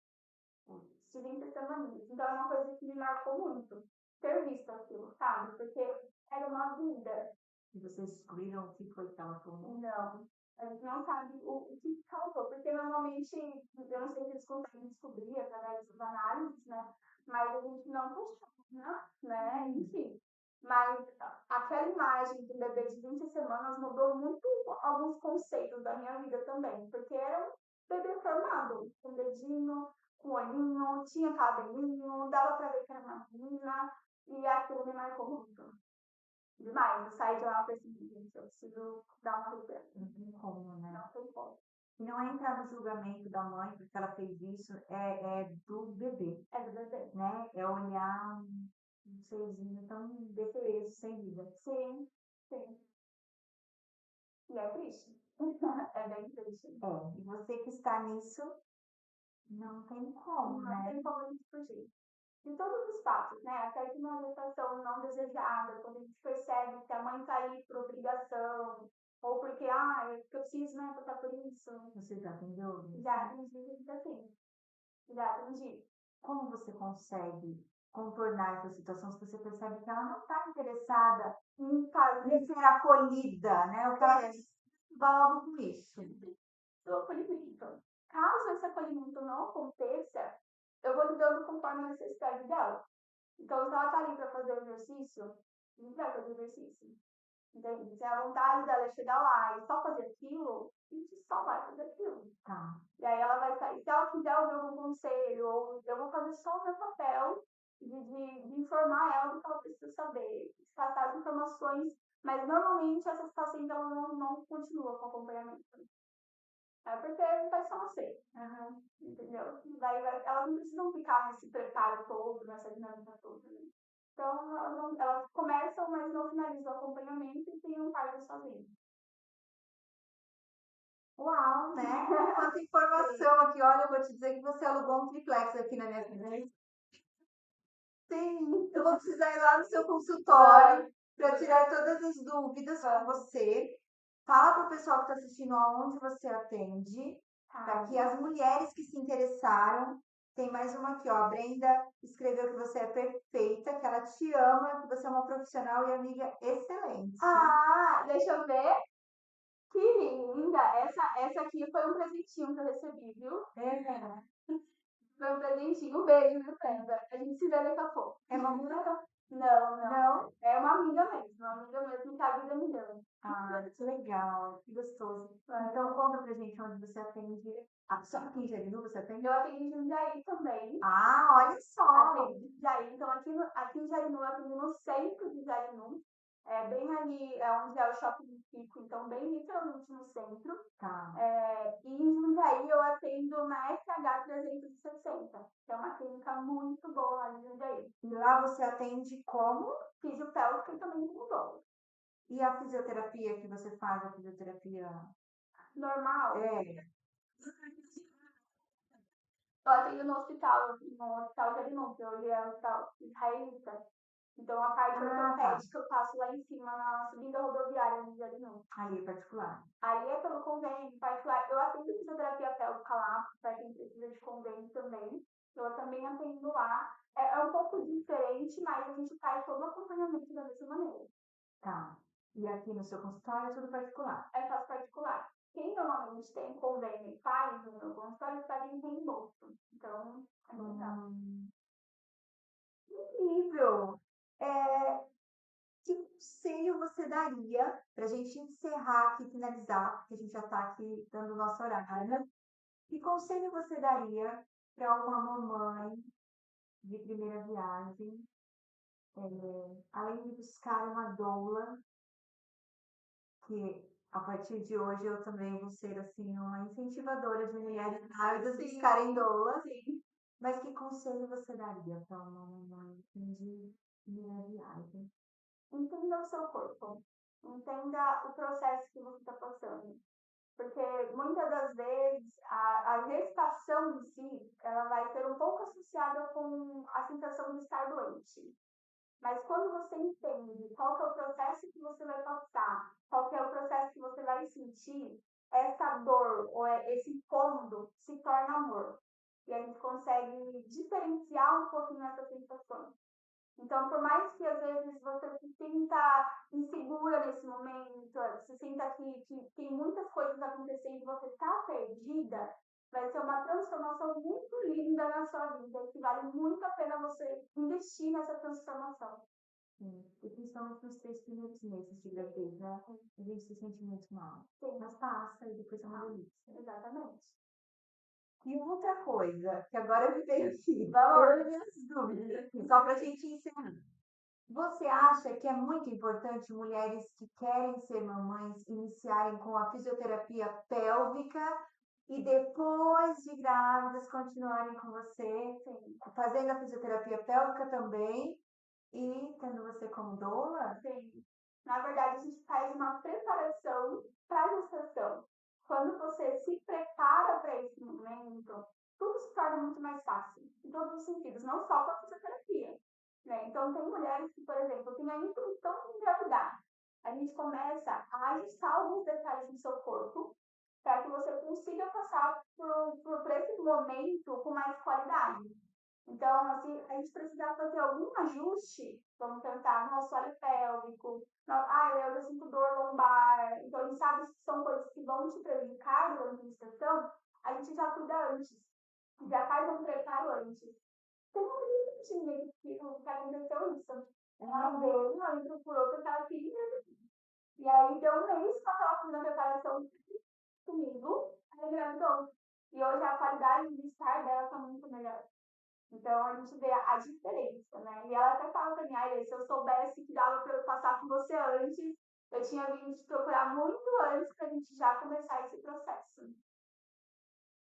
de 20 semanas. Então, é uma coisa que me marcou muito, ter visto aquilo, sabe? Porque era uma vida. E vocês descobriram o que foi que ela tomou? Não, a gente não sabe o que causou, porque normalmente, eu não sei se eles conseguem descobrir através das análises, né? Mas a gente não funciona, né? Enfim. Mas aquela imagem do bebê de 20 semanas mudou muito alguns conceitos da minha vida também, porque era um bebê formado, com dedinho, com olhinho, tinha cabelinho, dava pra ver que era uma menina, e aquilo me marcou muito. Demais, eu saí de lá e pensei, gente, eu preciso dar uma recuperação. Não tem como, né? Não tem como. E não é entrar no julgamento da mãe porque ela fez isso, é do bebê, É do bebê. né? É olhar um serzinho tão indefeso, sem vida. Sim, sim. E é triste. É bem triste. E você que está nisso, não tem como, Não né? tem como a gente fugir. De todos os fatos, né? Até de uma gestação não desejada, quando a gente percebe que a mãe está aí por obrigação, ou porque, é porque eu preciso, né, passar por isso. Você já atendeu? Já atendi, assim. Já atendi. Como você consegue contornar essa situação se você percebe que ela não está interessada em ser acolhida, né? O que ela vai logo com isso. Do acolhimento. Caso esse acolhimento não aconteça, eu vou lidando conforme a necessidade dela. Então, se ela tá ali para fazer o exercício, a gente vai fazer o exercício. Entende? Se a vontade dela é chegar lá e só fazer aquilo, a gente só vai fazer aquilo. Tá. E aí ela vai sair. Se ela quiser ouvir algum conselho, ou eu vou fazer só o meu papel de informar ela do que ela precisa saber, de passar as informações, mas normalmente essas pacientes ela não continua com acompanhamento. É porque vai só nascer. Entendeu? Daí elas não precisam ficar nesse preparo todo, nessa dinâmica toda. Né? Então, elas começam, mas não finalizam o acompanhamento e tem um parto sozinho. Uau, né? Quanta informação aqui. Olha, eu vou te dizer que você alugou um triplex aqui na minha cidade. Sim, eu vou precisar ir lá no seu consultório para tirar todas as dúvidas com você. Fala para o pessoal que está assistindo aonde você atende, para que as mulheres que se interessaram. Tem mais uma aqui, ó. A Brenda escreveu que você é perfeita, que ela te ama, que você é uma profissional e amiga excelente. Deixa eu ver. Que linda! Essa aqui foi um presentinho que eu recebi, viu? Foi um presentinho. Um beijo, viu, Brenda? A gente se vê daqui a pouco. É uma mulher? Não. É uma amiga mesmo. Uma amiga mesmo que a vida me deu. Que legal, que gostoso. Então, conta pra gente onde você atende. Só aqui em Jarinu você atende? Eu atendo em Jundiaí também. Olha só! Atendo em Jundiaí. Então, aqui em Jarinu, eu atendo no centro de Jarinu. Bem ali, onde é o Shopping Pico. Então, bem literalmente no centro. Tá. E em Jundiaí, eu atendo na FH 360, que é uma clínica muito boa lá em Jundiaí. E lá você atende como? Fisiopélvica e também com dor. E a fisioterapia que você faz, a fisioterapia Normal. é, Eu atendo no hospital de Alimão, que hoje é o hospital israelita. Então, a parte tá, ortopédica eu faço lá em cima, na subida rodoviária de Alimão. ali é particular. Aí é pelo convênio particular. Eu atendo fisioterapia pélvica lá, para quem precisa de convênio também. Eu também atendo lá. É um pouco diferente, mas a gente faz todo o acompanhamento da mesma maneira. Tá. E aqui no seu consultório é tudo particular. Aí faço particular. Quem normalmente tem convênio e faz no meu consultório está em reembolso. Então, é legal. Incrível! É, que conselho você daria para a gente encerrar aqui, finalizar, porque a gente já está aqui dando o nosso horário, né? Que conselho você daria para uma mamãe de primeira viagem, além de buscar uma doula, que a partir de hoje eu também vou ser assim uma incentivadora de mulheres grávidas buscarem doulas, Sim. mas que conselho você daria para uma mamãe de primeira viagem? Entenda o seu corpo. Entenda o processo que você está passando. Porque muitas das vezes a gestação em si, ela vai ser um pouco associada com a sensação de estar doente. Mas quando você entende qual que é o processo que você vai passar, qual que é o processo que você vai sentir, essa dor ou esse incômodo se torna amor. E a gente consegue diferenciar um pouquinho essas sensações. Então, por mais que às vezes você se sinta insegura nesse momento, se sinta que tem muitas coisas acontecendo e você está perdida, vai ser uma transformação muito linda na sua vida e que vale muito a pena você investir nessa transformação. Sim, e principalmente nos 3 primeiros meses de gravidez, né? A gente se sente muito mal. Sim. Mas passa e depois é uma delícia. Exatamente. E outra coisa, que agora me veio aqui, Vamos. minhas dúvidas, só para a gente encerrar. Você acha que é muito importante mulheres que querem ser mamães iniciarem com a fisioterapia pélvica e depois de grávidas continuarem com você, fazendo a fisioterapia pélvica também e tendo você como doula? Sim. Na verdade, a gente faz uma preparação para a gestação. Quando você se prepara para esse momento, tudo se torna muito mais fácil, em todos os sentidos, não só com a fisioterapia. Né? Então, tem mulheres que, por exemplo, têm a intenção de engravidar. A gente começa a ajustar alguns detalhes no seu corpo para que você consiga passar por esse momento com mais qualidade. Então, assim, a gente precisa fazer algum ajuste, vamos tentar no assoalho pélvico, eu sinto dor lombar, então a gente sabe que são coisas que vão te prejudicar durante a gestação, a gente já cuida antes, já faz um preparo antes. Tem uma recentemente que aconteceu isso. Ela veio, ela me procurou porque ela queria. E aí deu um mês que ela estava fazendo a preparação comigo, ela engravidou. E hoje a qualidade de estar dela está muito melhor. Então a gente vê a diferença, né? E ela até fala pra mim, se eu soubesse que dava para eu passar com você antes, eu tinha vindo te procurar muito antes pra gente já começar esse processo.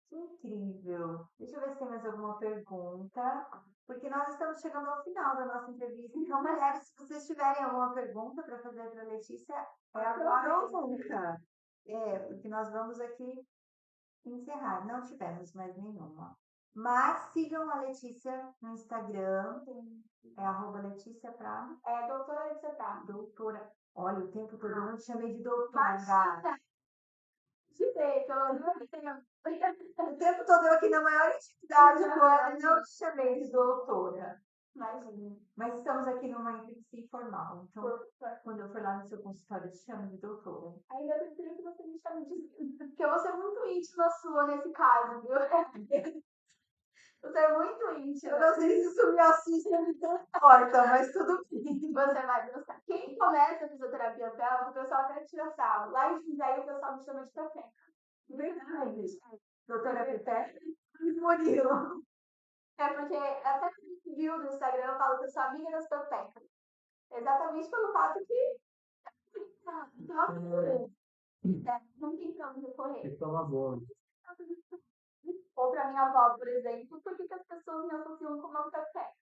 Que incrível! Deixa eu ver se tem mais alguma pergunta, porque nós estamos chegando ao final da nossa entrevista. Então, mulheres, se vocês tiverem alguma pergunta para fazer para a Letícia, é agora ou nunca. Porque nós vamos aqui encerrar. Não tivemos mais nenhuma. Mas sigam a Letícia no Instagram, é @Letícia Prado. Doutora Letícia Prado. Doutora. Olha, o tempo todo eu não te chamei de doutora. Imagina! Direito, eu não tenho. O tempo todo eu aqui na maior intimidade com ela, não te chamei de doutora. Imagina. Mas estamos aqui numa entrevista informal. Então, quando eu for lá no seu consultório, eu te chamo de doutora. Ainda prefiro que você me chame de. Porque eu vou ser muito íntima sua nesse caso, viu? Você é muito íntima. Eu não sei se isso me assusta ou me conforta, mas tudo bem. Você vai gostar. Quem começa a fisioterapia pélvica, o pessoal até tira sarro. Lá em Jundiaí, o pessoal me chama de pepeca. Verdade. Doutora Pepe e Murilo. É porque até quem viu no Instagram, eu falo que eu sou amiga das pepecas. Exatamente pelo fato que não tem pra onde correr. Tem que tomar boa. Ou pra minha avó, por exemplo, por que as pessoas me associam com uma pepeca?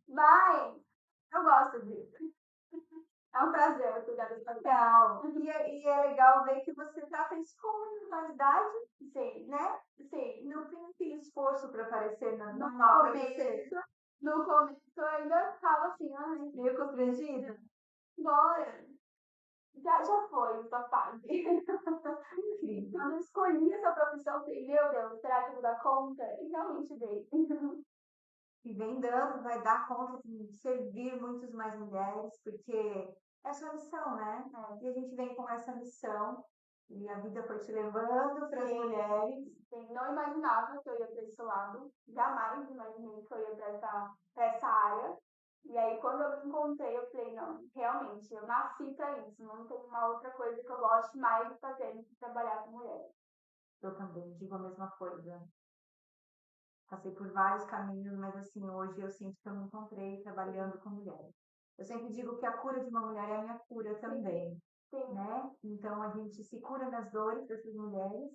Mas eu gosto disso. É um prazer cuidar da sua vida. Legal. E é legal ver que você trata isso como normalidade, Sim, né? sim. Não tem aquele esforço para aparecer No normal para você. começo, no começo eu ainda ficava assim, ai, Meio constrangida. bora. Já foi essa fase. Incrível. Quando eu escolhi essa profissão, eu falei, meu Deus, será que eu vou dar conta? E realmente dei. E vem dando, vai dar conta de servir muitas mais mulheres, porque é a sua missão, né? E a gente vem com essa missão e a vida foi te levando para as Sim. mulheres. Sim, não imaginava que eu ia para esse lado, jamais imaginei que eu ia para essa área. E aí, quando eu me encontrei, eu falei, não, realmente, eu nasci para isso, não tem uma outra coisa que eu goste mais de fazer do que trabalhar com mulheres. Eu também digo a mesma coisa. Passei por vários caminhos, mas assim, hoje eu sinto que eu me encontrei trabalhando com mulheres. Eu sempre digo que a cura de uma mulher é a minha cura também, Sim, né? Então a gente se cura nas dores dessas mulheres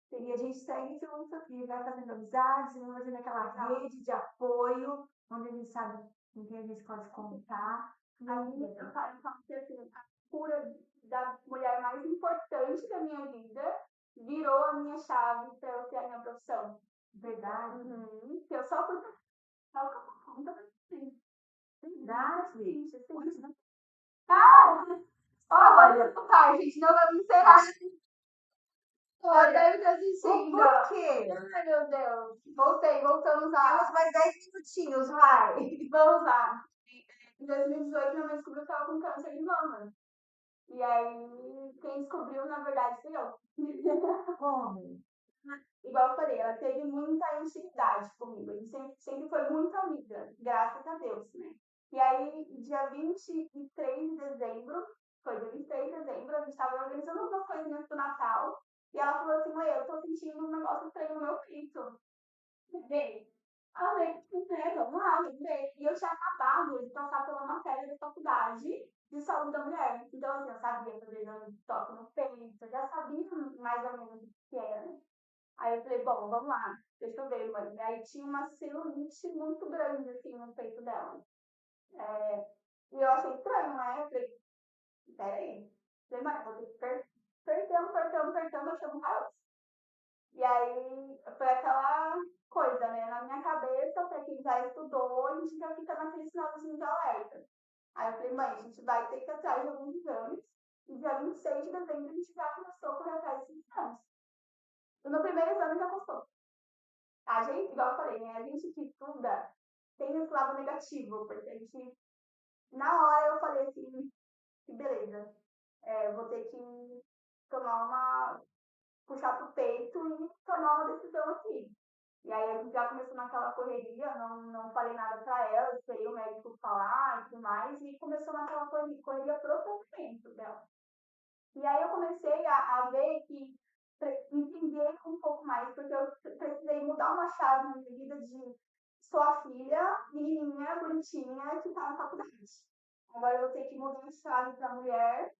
sim. e a gente segue junto aqui, vai fazendo amizades, vai fazendo aquela Legal. rede de apoio, onde a gente sabe com quem a gente pode contar. Aí eu falo que assim, a cura da mulher mais importante da minha vida virou a minha chave para eu ter a minha profissão. Verdade, Que eu só fui só que eu conta pra você. verdade. Gente, assim. Olha, Ah! Ó, vamos olha, desculpar, gente, não vamos encerrar. Eu deve estar o assistindo. porquê? Ai, meu Deus. Voltamos Temos a. mais 10 minutinhos, vai. Vamos lá. Em 2018, minha mãe descobriu que ela com câncer de mama. E aí, quem descobriu, na verdade, fui eu. Como? Igual eu falei, ela teve muita intimidade comigo. A gente sempre foi muito amiga, graças a Deus, né? E aí, dia 23 de dezembro, foi dia 23 de dezembro, a gente estava organizando algumas coisinhas pro Natal. E ela falou assim, mãe, eu tô sentindo um negócio estranho no meu peito. Vê. Aí eu falei, vamos lá, vamos ver. E eu tinha acabado de passar pela matéria da faculdade de saúde da mulher. Então, assim, eu sabia fazer exame de toque no peito, eu já sabia mais ou menos o que era, né? Aí eu falei, bom, vamos lá, deixa eu ver, mãe. Aí tinha uma celulite muito grande, assim, no peito dela. E eu achei estranho, né? Eu falei, peraí. Falei, mãe, vou ter que apertando, achei um raio. E aí foi aquela coisa, né? Na minha cabeça, pra quem já estudou, a gente já fica naquele sinalzinho de alerta. Aí eu falei, mãe, a gente vai ter que ir atrás de alguns exames. E dia 26 de dezembro a gente já começou a correr atrás desses exames. E no primeiro exame já passou. A gente, igual eu falei, né? A gente que estuda tem esse lado negativo, porque a gente, na hora eu falei assim, que beleza, vou ter que tomar uma, puxar pro peito e tomar uma decisão aqui. E aí a gente já começou naquela correria, não falei nada para ela, esperei o médico falar e tudo mais, e começou naquela correria pro tratamento dela. E aí eu comecei a ver que entender um pouco mais, porque eu precisei mudar uma chave na minha vida de sua filha, menininha, bonitinha, que está na faculdade. Agora eu vou ter que mudar a chave para mulher,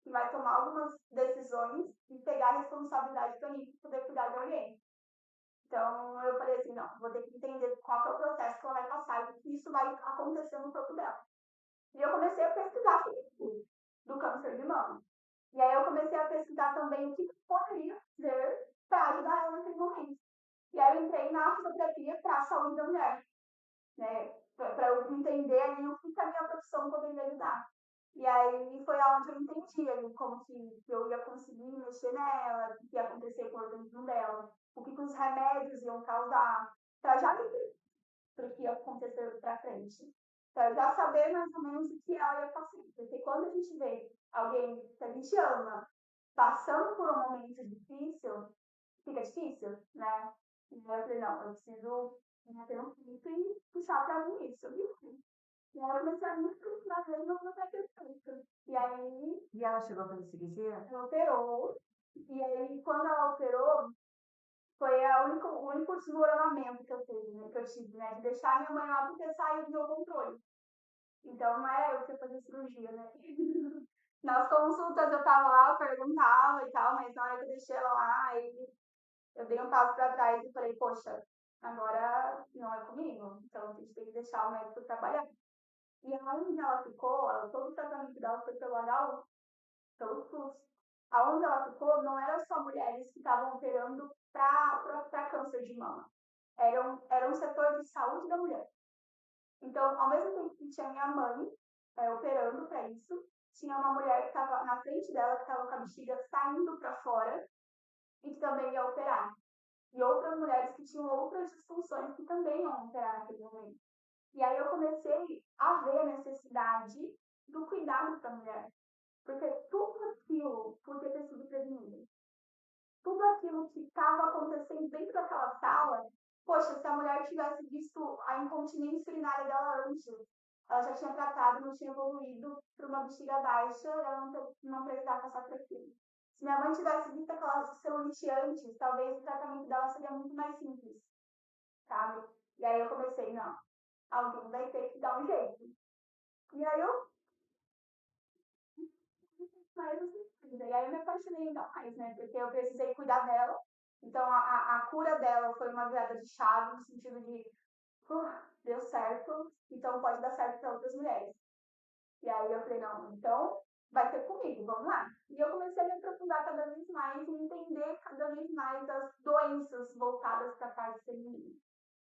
que vai tomar algumas decisões e pegar a responsabilidade para mim, para poder cuidar de alguém. Então eu falei assim, não, vou ter que entender qual é o processo que ela vai passar e o que isso vai acontecer no corpo dela. E eu comecei a pesquisar sobre isso, do câncer de mama. E aí eu comecei a pesquisar também o que eu poderia fazer para ajudar ela naquele momento. E aí eu entrei na fisioterapia para a saúde da mulher, né? Para eu entender ali o que a minha profissão poderia ajudar. E aí foi aonde eu entendi ali como que eu ia conseguir mexer nela, o que ia acontecer com o organismo dela, o que os remédios iam causar, para já me para o que ia acontecer para frente. Para já saber mais ou menos o que ela ia passar. Porque quando a gente vê alguém que a gente ama passando por um momento difícil, fica difícil, né? E aí eu falei, não, eu preciso ter um pinto e puxar para mim isso. E aí eu comecei a me procurar mesmo no terapeuta. E aí E ela chegou a fazer cirurgia? ela operou. E aí, quando ela operou, foi o único desmoronamento que eu tive, né? De deixar minha mãe lá porque saiu do meu controle. Então não era eu que ia fazer cirurgia, né? Nas consultas eu tava lá, eu perguntava e tal, mas na hora que eu deixei ela lá, aí eu dei um passo para trás e falei, poxa, agora não é comigo, então a gente tem que deixar o médico trabalhar. E aonde ela ficou, todo o tratamento dela foi pelo HU, pelo SUS. Aonde ela ficou, não eram só mulheres que estavam operando para câncer de mama. Era um setor de saúde da mulher. Então, ao mesmo tempo que tinha minha mãe operando para isso, tinha uma mulher que estava na frente dela, que estava com a bexiga saindo para fora e que também ia operar. E outras mulheres que tinham outras disfunções que também iam operar naquele momento. E aí eu comecei a ver a necessidade do cuidado da mulher. Porque tudo aquilo podia ter sido prevenido. Tudo aquilo que estava acontecendo dentro daquela sala, poxa, se a mulher tivesse visto a incontinência urinária dela antes, ela já tinha tratado, não tinha evoluído para uma bexiga baixa, ela não precisava passar por aquilo. Se minha mãe tivesse visto aquela celulite antes, talvez o tratamento dela seria muito mais simples, sabe? E aí eu comecei, não, alguém vai ter que dar um jeito. E aí eu mais assim, e aí eu me apaixonei ainda mais, né? Porque eu precisei cuidar dela. Então a cura dela foi uma virada de chave no sentido de deu certo, então pode dar certo para outras mulheres. E aí eu falei, não, então vai ser comigo, vamos lá. E eu comecei a me aprofundar cada vez mais e entender cada vez mais das doenças voltadas para a parte feminina.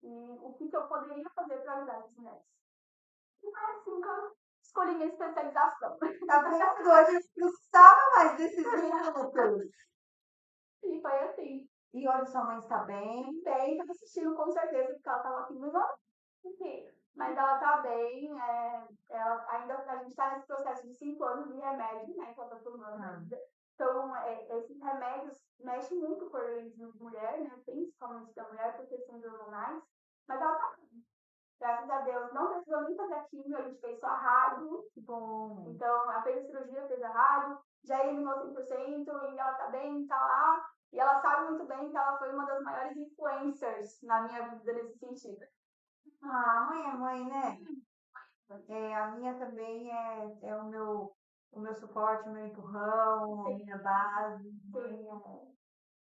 E o que eu poderia fazer para ajudar as mulheres. E foi assim que eu escolhi minha especialização. Tá vendo? A gente precisava mais desses minutos. E foi assim. E hoje sua mãe está bem? Bem, tá assistindo com certeza, porque ela tava aqui me enfim. Mas ela tá bem, ela ainda, a gente tá nesse processo de 5 anos de remédio, né, que ela tá tomando ainda. Então, esses remédios mexem muito com o organismo da mulher, né, principalmente da mulher, por questões hormonais. Mas ela tá bem. Graças a Deus, não precisou nem fazer a quimio, a gente fez só a rádio. Bom. Então, ela fez a cirurgia, fez a rádio, já eliminou 100% e ela tá bem, tá lá. E ela sabe muito bem que ela foi uma das maiores influencers na minha vida nesse sentido. Ah, mãe é mãe, né? A minha também é o meu suporte, o meu empurrão, a minha base.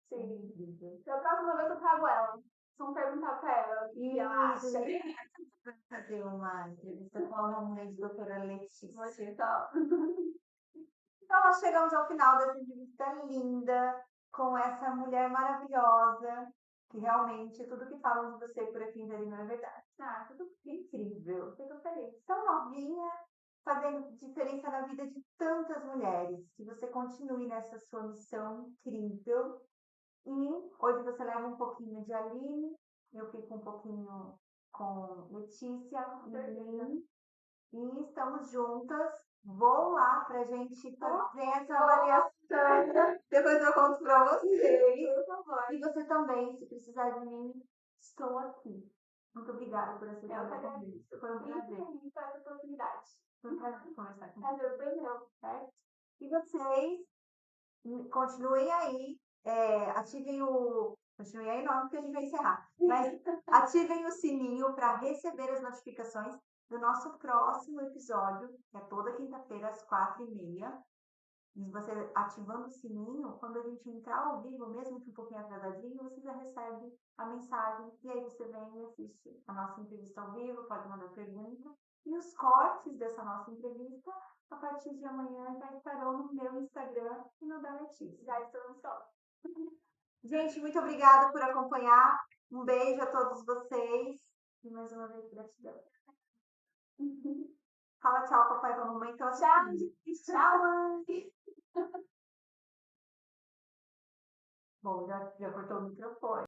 Sim. Da próxima vez eu trago ela. Vamos perguntar pra ela o que ela acha. Vamos fazer uma entrevista com a mamãe de doutora Letícia. Então, nós chegamos ao final dessa entrevista linda, com essa mulher maravilhosa, que realmente tudo que falam de você por aqui em Jari não é verdade. Ah, tudo incrível. Fico feliz. Tão novinha, fazendo diferença na vida de tantas mulheres. Que você continue nessa sua missão incrível. E hoje você leva um pouquinho de Aline, eu fico um pouquinho com Letícia e estamos juntas. Vou lá pra gente fazer essa avaliação. Depois eu conto pra vocês. Por favor. E você também, se precisar de mim, estou aqui. Muito obrigada por aceitar o meu convite. Foi um prazer. Muito por essa oportunidade. Foi um prazer conversar com você. Prazer foi meu, certo? E vocês, continuem aí. Ativem o. Continuem aí não, porque a gente vai encerrar. Mas ativem o sininho para receber as notificações do nosso próximo episódio, que é toda quinta-feira às 4h30. E você ativando o sininho, quando a gente entrar ao vivo, mesmo que um pouquinho atrasadinho, você já recebe a mensagem. E aí você vem e assiste a nossa entrevista ao vivo, pode mandar pergunta. E os cortes dessa nossa entrevista, a partir de amanhã, já estarão no meu Instagram e no da Letícia. Já estamos só. Gente, muito obrigada por acompanhar. Um beijo a todos vocês. E mais uma vez, gratidão. Fala tchau, papai e mamãe. Então, tchau, mãe. Bom, já cortou o microfone.